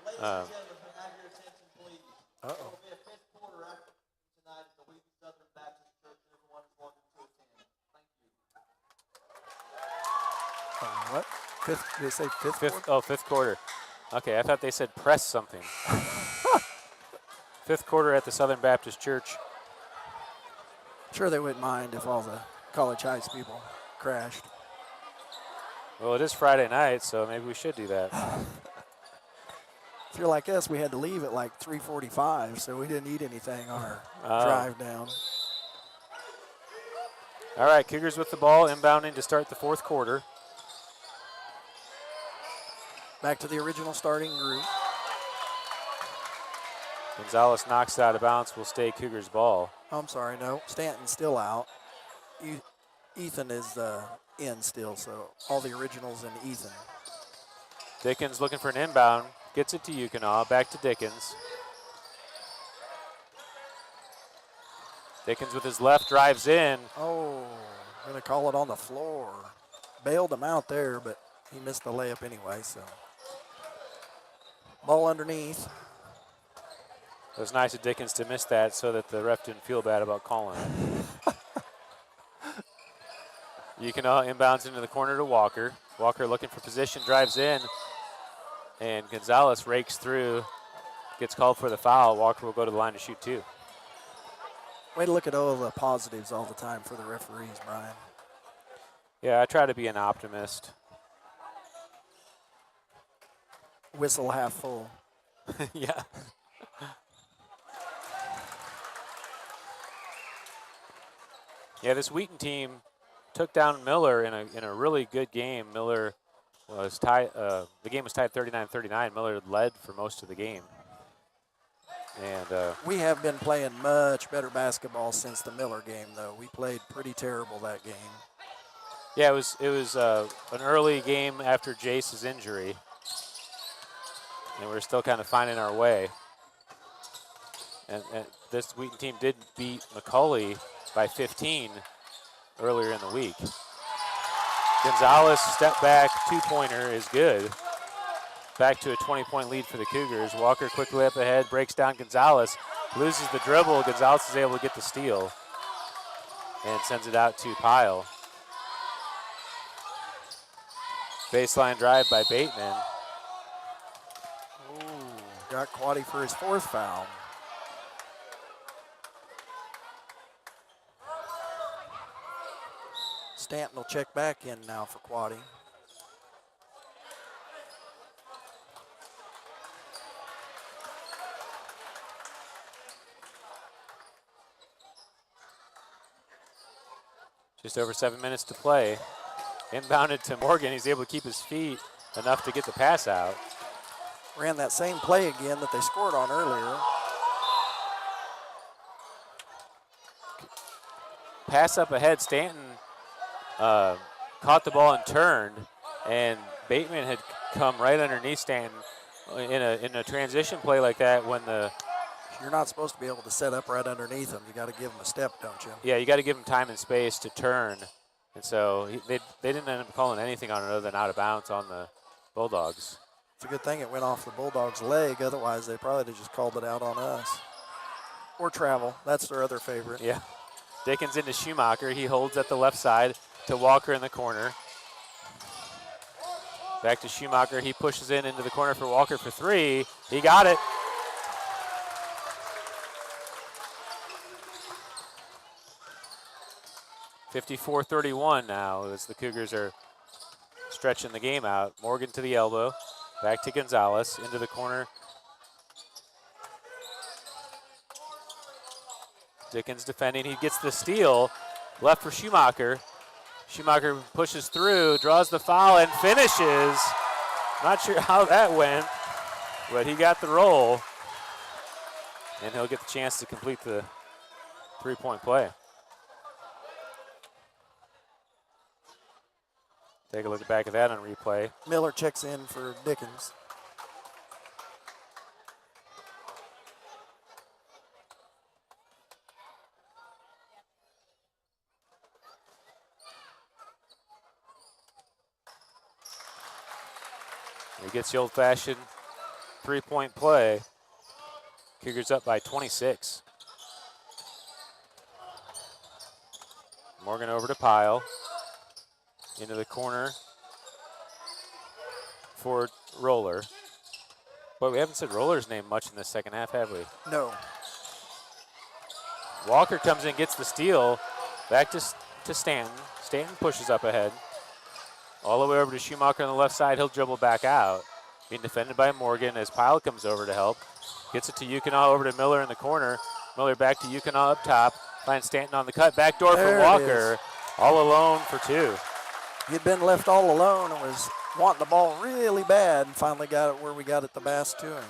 Ladies and gentlemen, can I have your attention, please? Uh-oh. There will be a fifth quarter action tonight at the Wheaton Southern Baptist Church, and everyone is welcome to attend. Thank you. What? Fifth? Did they say fifth? Fifth quarter. Okay, I thought they said press something. Fifth quarter at the Southern Baptist Church. Sure, they wouldn't mind if all the College Heights people crashed. Well, it is Friday night, so maybe we should do that. If you're like us, we had to leave at like 3:45, so we didn't eat anything on our drive down. All right, Cougars with the ball, inbounding to start the fourth quarter. Back to the original starting group. Gonzalez knocks it out of bounds, will stay Cougars ball. Oh, I'm sorry, no. Stanton's still out. Ethan is in still, so all the originals and Ethan. Dickens looking for an inbound, gets it to Yukonaw, back to Dickens. Dickens with his left drives in. Oh, gonna call it on the floor. Bailed him out there, but he missed the layup anyway, so. Ball underneath. It was nice of Dickens to miss that so that the ref didn't feel bad about calling it. Yukino inbounds into the corner to Walker. Walker looking for position, drives in, and Gonzalez rakes through, gets called for the foul. Walker will go to the line to shoot 2. Way to look at all the positives all the time for the referees, Brian. Yeah, I try to be an optimist. Whistle half full. Yeah. Yeah, this Wheaton team took down Miller in a really good game. Miller was tied. The game was tied 39-39. Miller led for most of the game. And We have been playing much better basketball since the Miller game, though. We played pretty terrible that game. yeah, it was an early game after Jace's injury, and we're still kind of finding our way. And this Wheaton team did beat McCully by 15 earlier in the week. Gonzalez step back 2-pointer is good. Back to a 20-point lead for the Cougars. Walker quickly up ahead, breaks down Gonzalez, loses the dribble. Gonzalez is able to get the steal and sends it out to Pyle. Baseline drive by Bateman. Ooh, got Quaddy for his 4th foul. Stanton will check back in now for Quaddy. Just over 7 minutes to play. Inbounded to Morgan. He's able to keep his feet enough to get the pass out. Ran that same play again that they scored on earlier. Pass up ahead. Stanton caught the ball and turned, and Bateman had come right underneath Stanton in a transition play like that. When You're not supposed to be able to set up right underneath them. You got to give them a step, don't you? yeah, you got to give him time and space to turn, and so they didn't end up calling anything on it other than out of bounds on the Bulldogs. It's a good thing it went off the Bulldogs' leg. Otherwise, they probably just called it out on us. Or travel. That's their other favorite. Yeah. Dickens into Schumacher. He holds at the left side to Walker in the corner. Back to Schumacher. He pushes into the corner for Walker for 3. He got it. .54-31 now as the Cougars are stretching the game out. Morgan to the elbow. Back to Gonzalez into the corner. Dickens defending. He gets the steal. Left for Schumacher. Schumacher pushes through, draws the foul, and finishes. Not sure how that went, but he got the roll. And he'll get the chance to complete the 3-point play. Take a look at back at that on replay. Miller checks in for Dickens. He gets the old-fashioned 3-point play. Cougars up by 26. Morgan over to Pyle. Into the corner for Roller. Boy, we haven't said Roller's name much in the second half, have we? No. Walker comes in, gets the steal. Back to Stanton. Stanton pushes up ahead. All the way over to Schumacher on the left side. He'll dribble back out. Being defended by Morgan as Pyle comes over to help. Gets it to Yukino over to Miller in the corner. Miller back to Yukino up top. Finds Stanton on the cut. Back door for Walker. All alone for 2. He'd been left all alone and was wanting the ball really bad and finally got it where we got it the pass to him.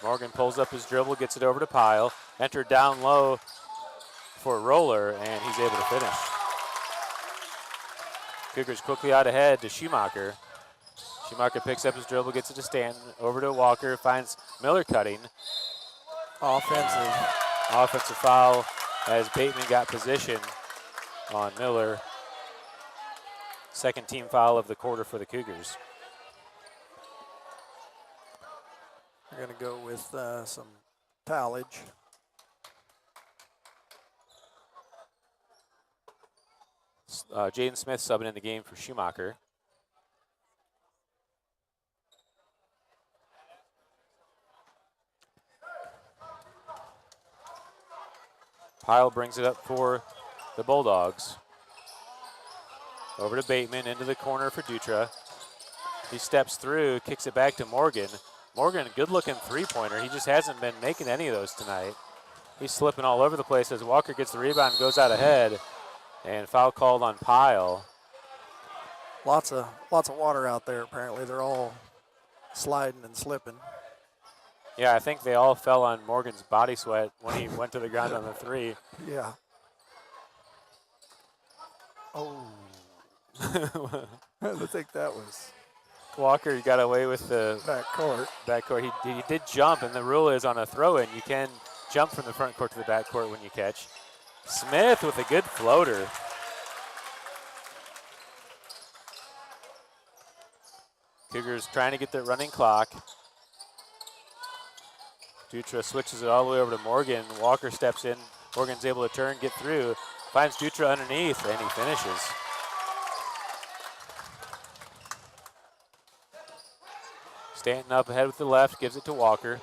Morgan pulls up his dribble, gets it over to Pyle. Entered down low for Roller, and he's able to finish. Cougars quickly out ahead to Schumacher. Schumacher picks up his dribble, gets it to Stanton, over to Walker, finds Miller cutting. Offensive foul as Bateman got position on Miller. Second team foul of the quarter for the Cougars. They're going to go with some towelage. Jaden Smith subbing in the game for Schumacher. Pyle brings it up for the Bulldogs. Over to Bateman, into the corner for Dutra. He steps through, kicks it back to Morgan. Morgan, good-looking three-pointer. He just hasn't been making any of those tonight. He's slipping all over the place as Walker gets the rebound and goes out ahead. And foul called on Pyle. Lots of water out there, apparently. They're all sliding and slipping. Yeah, I think they all fell on Morgan's body sweat when he went to the ground on the three. Yeah. Oh. I think that was Walker got away with the backcourt. He did jump, and the rule is on a throw-in, you can jump from the front court to the back court when you catch. Smith with a good floater. Cougars trying to get their running clock. Dutra switches it all the way over to Morgan. Walker steps in. Morgan's able to turn, get through. Finds Dutra underneath, and he finishes. Stanton up ahead with the left, gives it to Walker.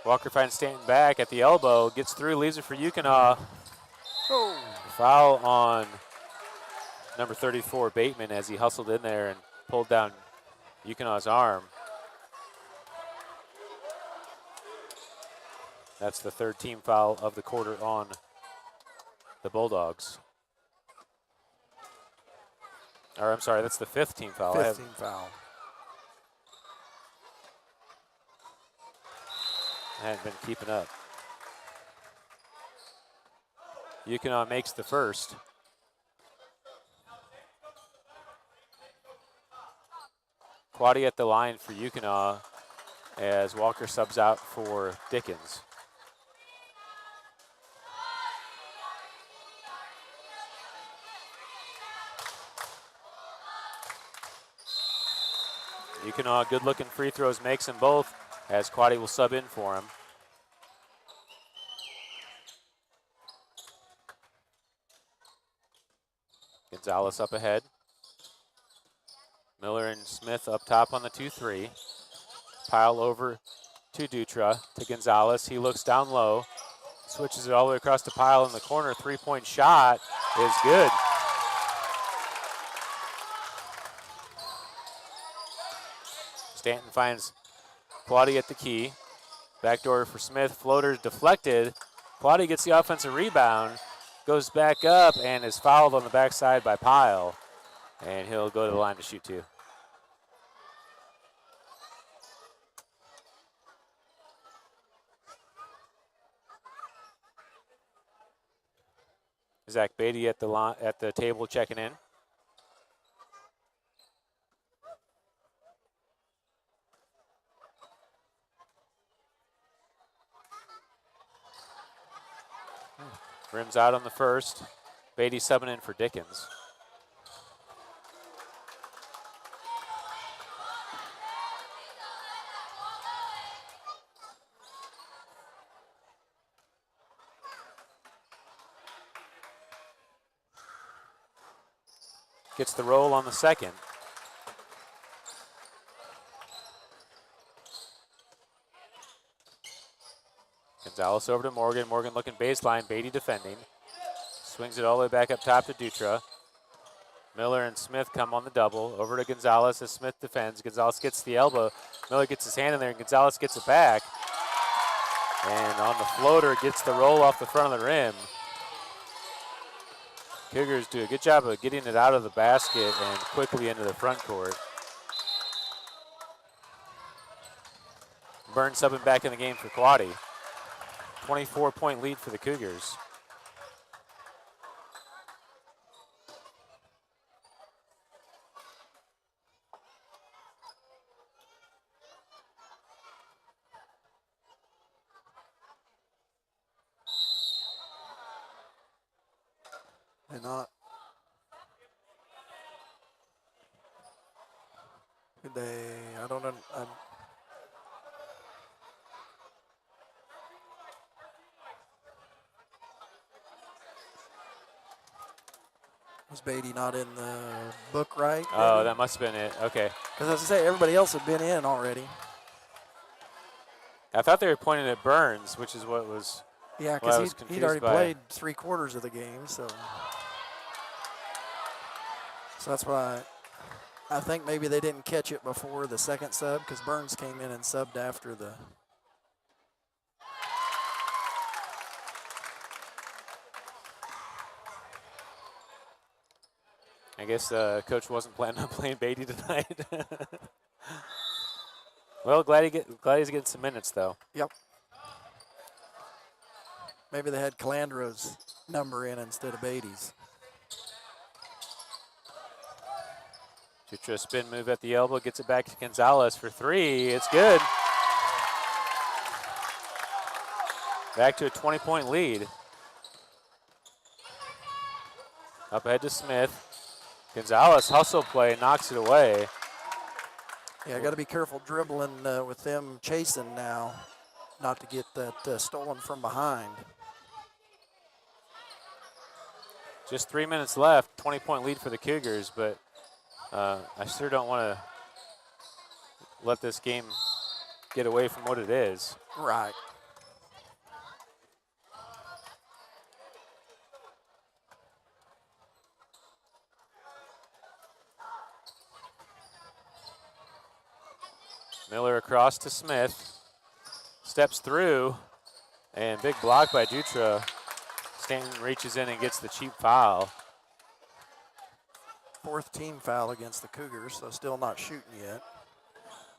Walker finds Stanton back at the elbow, gets through, leaves it for Yukonaw. Oh. Foul on number 34, Bateman, as he hustled in there and pulled down Yukonaw's arm. That's the third team foul of the quarter on the Bulldogs. Or I'm sorry, that's the fifth team foul. Fifth team foul. I haven't been keeping up. Yukonaw makes the first. Quaddy at the line for Yukonaw as Walker subs out for Dickens. Yukonaw, good-looking free throws, makes them both, as Quaddy will sub in for him. Gonzalez up ahead. Miller and Smith up top on the 2-3. Pyle over to Dutra, to Gonzalez. He looks down low, switches it all the way across to Pyle in the corner. Three-point shot is good. Stanton finds Quaddy at the key. Backdoor for Smith, floater deflected. Quaddy gets the offensive rebound, goes back up, and is fouled on the backside by Pyle. And he'll go to the line to shoot two. Zach Beatty at the table checking in. Rims out on the first. Beatty subbing in for Dickens. Gets the roll on the second. Gonzalez over to Morgan. Morgan looking baseline. Beatty defending. Swings it all the way back up top to Dutra. Miller and Smith come on the double. Over to Gonzalez as Smith defends. Gonzalez gets the elbow. Miller gets his hand in there, and Gonzalez gets it back. And on the floater, gets the roll off the front of the rim. Cougars do a good job of getting it out of the basket and quickly into the front court. Burns subbing back in the game for Quaddy. 24-point lead for the Cougars. They're not. I don't know. Was Beatty not in the book right? Oh, that must have been it. Okay. Because as I say, everybody else had been in already. I thought they were pointing at Burns, which is what was. Yeah, what I because was he'd confused already by. played 3/4 of the game, so that's why I think maybe they didn't catch it before the second sub because Burns came in and subbed after the. I guess coach wasn't planning on playing Beatty tonight. Well, glad he's getting some minutes though. Yep. Maybe they had Calandro's number in instead of Beatty's. Dutra spin move at the elbow, gets it back to Gonzalez for 3. It's good. Back to a 20-point lead. Up ahead to Smith. Gonzalez hustle play, knocks it away. Yeah, got to be careful dribbling with them chasing now, not to get that stolen from behind. Just 3 minutes left, 20-point lead for the Cougars, but I sure don't want to let this game get away from what it is. Right. Miller across to Smith. Steps through, and big block by Dutra. Stanton reaches in and gets the cheap foul. 4th team foul against the Cougars, so still not shooting yet.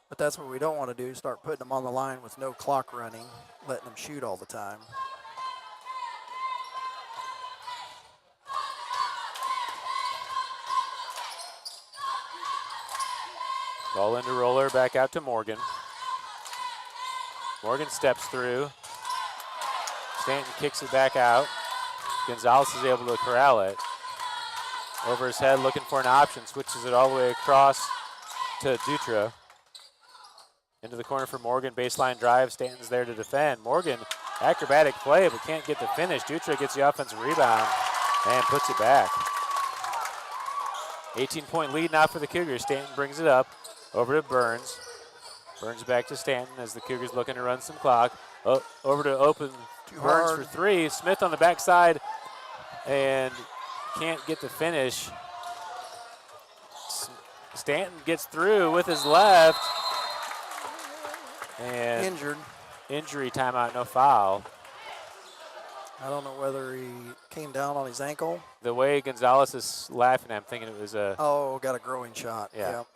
But that's what we don't want to do, start putting them on the line with no clock running, letting them shoot all the time. Ball into roller, back out to Morgan. Morgan steps through. Stanton kicks it back out. Gonzalez is able to corral it. Over his head, looking for an option, switches it all the way across to Dutra. Into the corner for Morgan, baseline drive, Stanton's there to defend. Morgan, acrobatic play, but can't get the finish. Dutra gets the offensive rebound and puts it back. 18-point lead now for the Cougars. Stanton brings it up. Over to Burns. Burns back to Stanton as the Cougars looking to run some clock. Over to open Burns for 3. Smith on the backside and can't get the finish. Stanton gets through with his left. And injury timeout, no foul. I don't know whether he came down on his ankle. The way Gonzalez is laughing, I'm thinking it was a. Oh, got a growing shot. Yeah. Yep.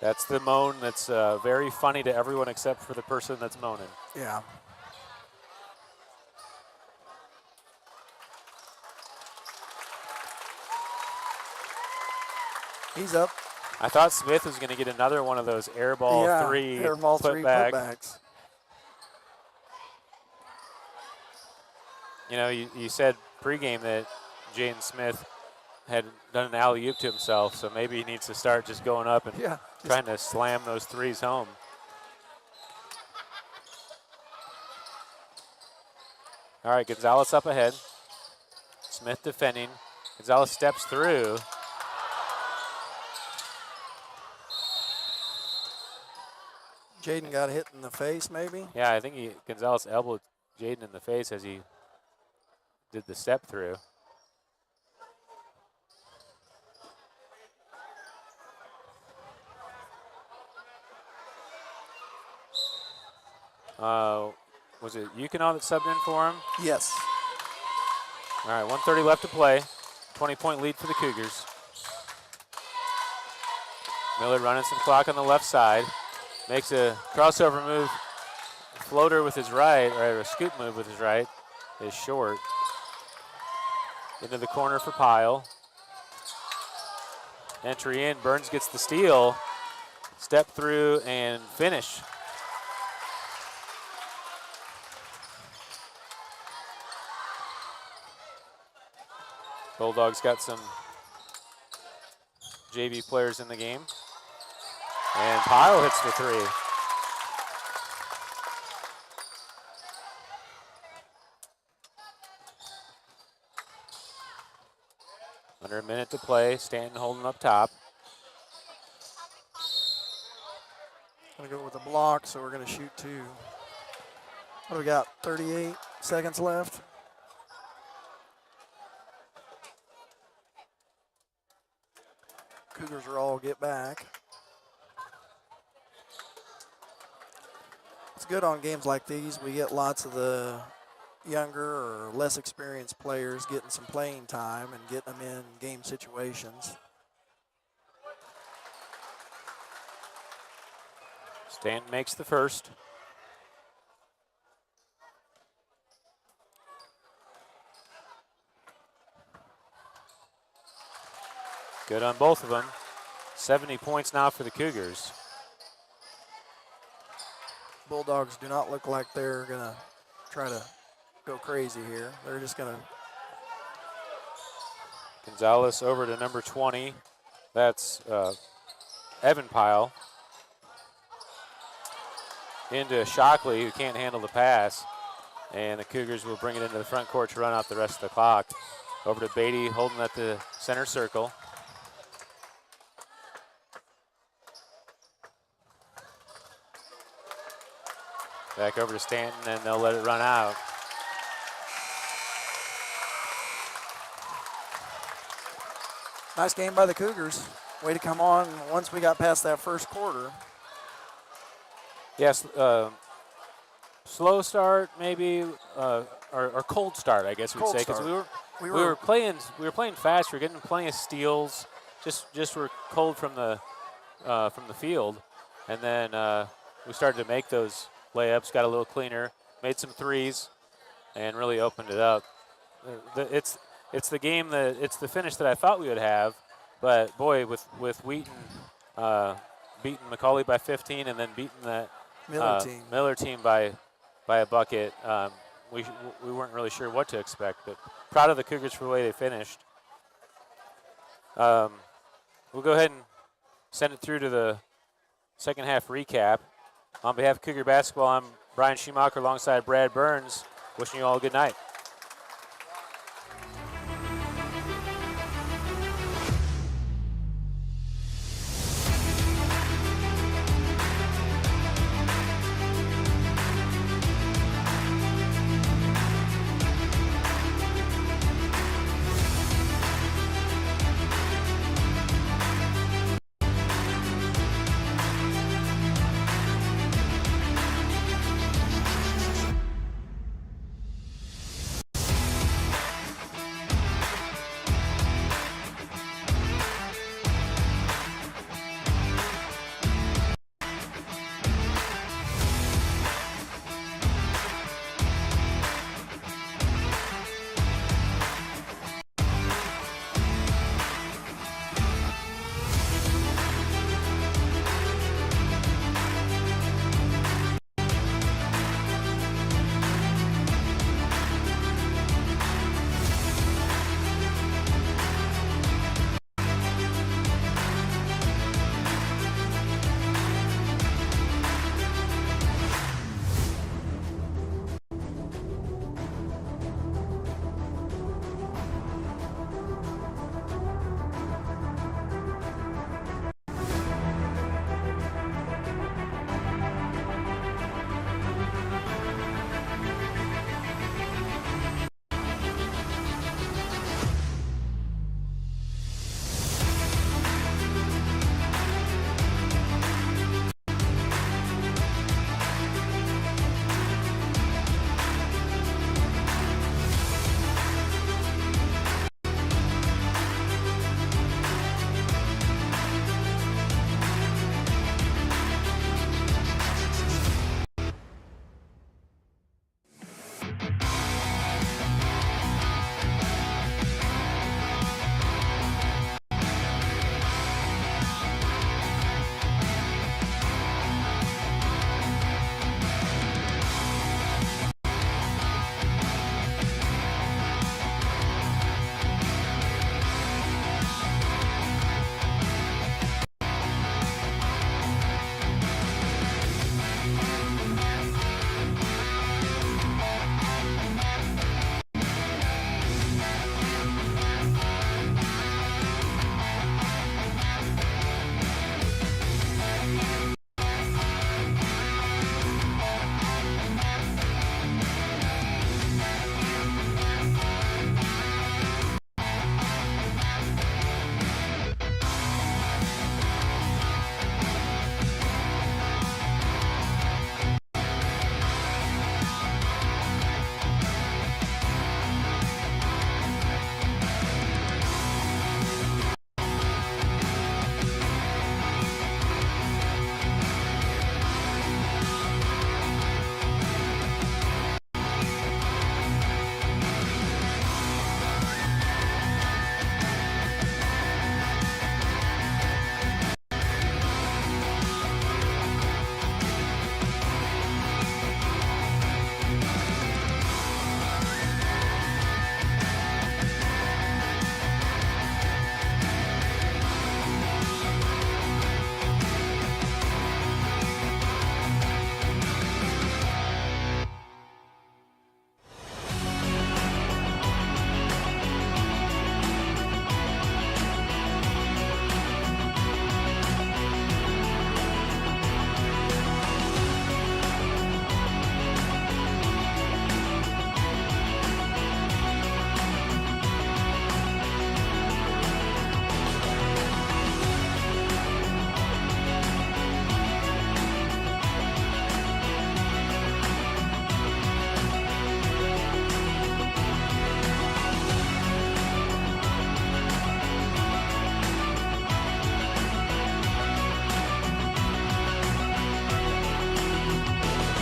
That's the moan that's very funny to everyone except for the person that's moaning. Yeah. He's up. I thought Smith was going to get another one of those airball 3 airball 3 putbacks. You know, you said pregame that Jaden Smith had done an alley-oop to himself, so maybe he needs to start just going up and trying to slam those 3s home. All right, Gonzalez up ahead. Smith defending. Gonzalez steps through. Jaden got hit in the face, maybe? Yeah, I think Gonzalez elbowed Jaden in the face as he did the step through. Was it Yukon that subbed in for him? Yes. All right, 1:30 left to play. 20-point lead for the Cougars. Miller running some clock on the left side. Makes a crossover move, floater with his right, or a scoop move with his right, is short. Into the corner for Pyle. Entry in, Burns gets the steal. Step through and finish. Bulldogs got some JV players in the game. And Pyle hits the three. Under a minute to play. Stanton holding up top. Gonna go with a block, so we're gonna shoot 2. What do we got? 38 seconds left. Cougars are all get back. It's good on games like these. We get lots of the younger or less experienced players getting some playing time and getting them in game situations. Stanton makes the first. Good on both of them. 70 points now for the Cougars. Bulldogs do not look like they're gonna try to go crazy here. They're just gonna. Gonzalez over to number 20. That's Evan Pyle. Into Shockley, who can't handle the pass. And the Cougars will bring it into the front court to run out the rest of the clock. Over to Beatty, holding at the center circle. Back over to Stanton, and they'll let it run out. Nice game by the Cougars. Way to come on once we got past that first quarter. Yes, slow start maybe, or cold start, I guess we'd Cold say, because start. we were playing fast. We were getting plenty of steals. Just were cold from the field, and then we started to make those layups. Got a little cleaner, made some threes, and really opened it up. It's the game that it's the finish that I thought we would have, but boy, with Wheaton beating McCauley by 15 and then beating that Miller team by a bucket, we weren't really sure what to expect. But proud of the Cougars for the way they finished. We'll go ahead and send it through to the second half recap. On behalf of Cougar Basketball, I'm Brian Schumacher alongside Brad Burns, wishing you all a good night.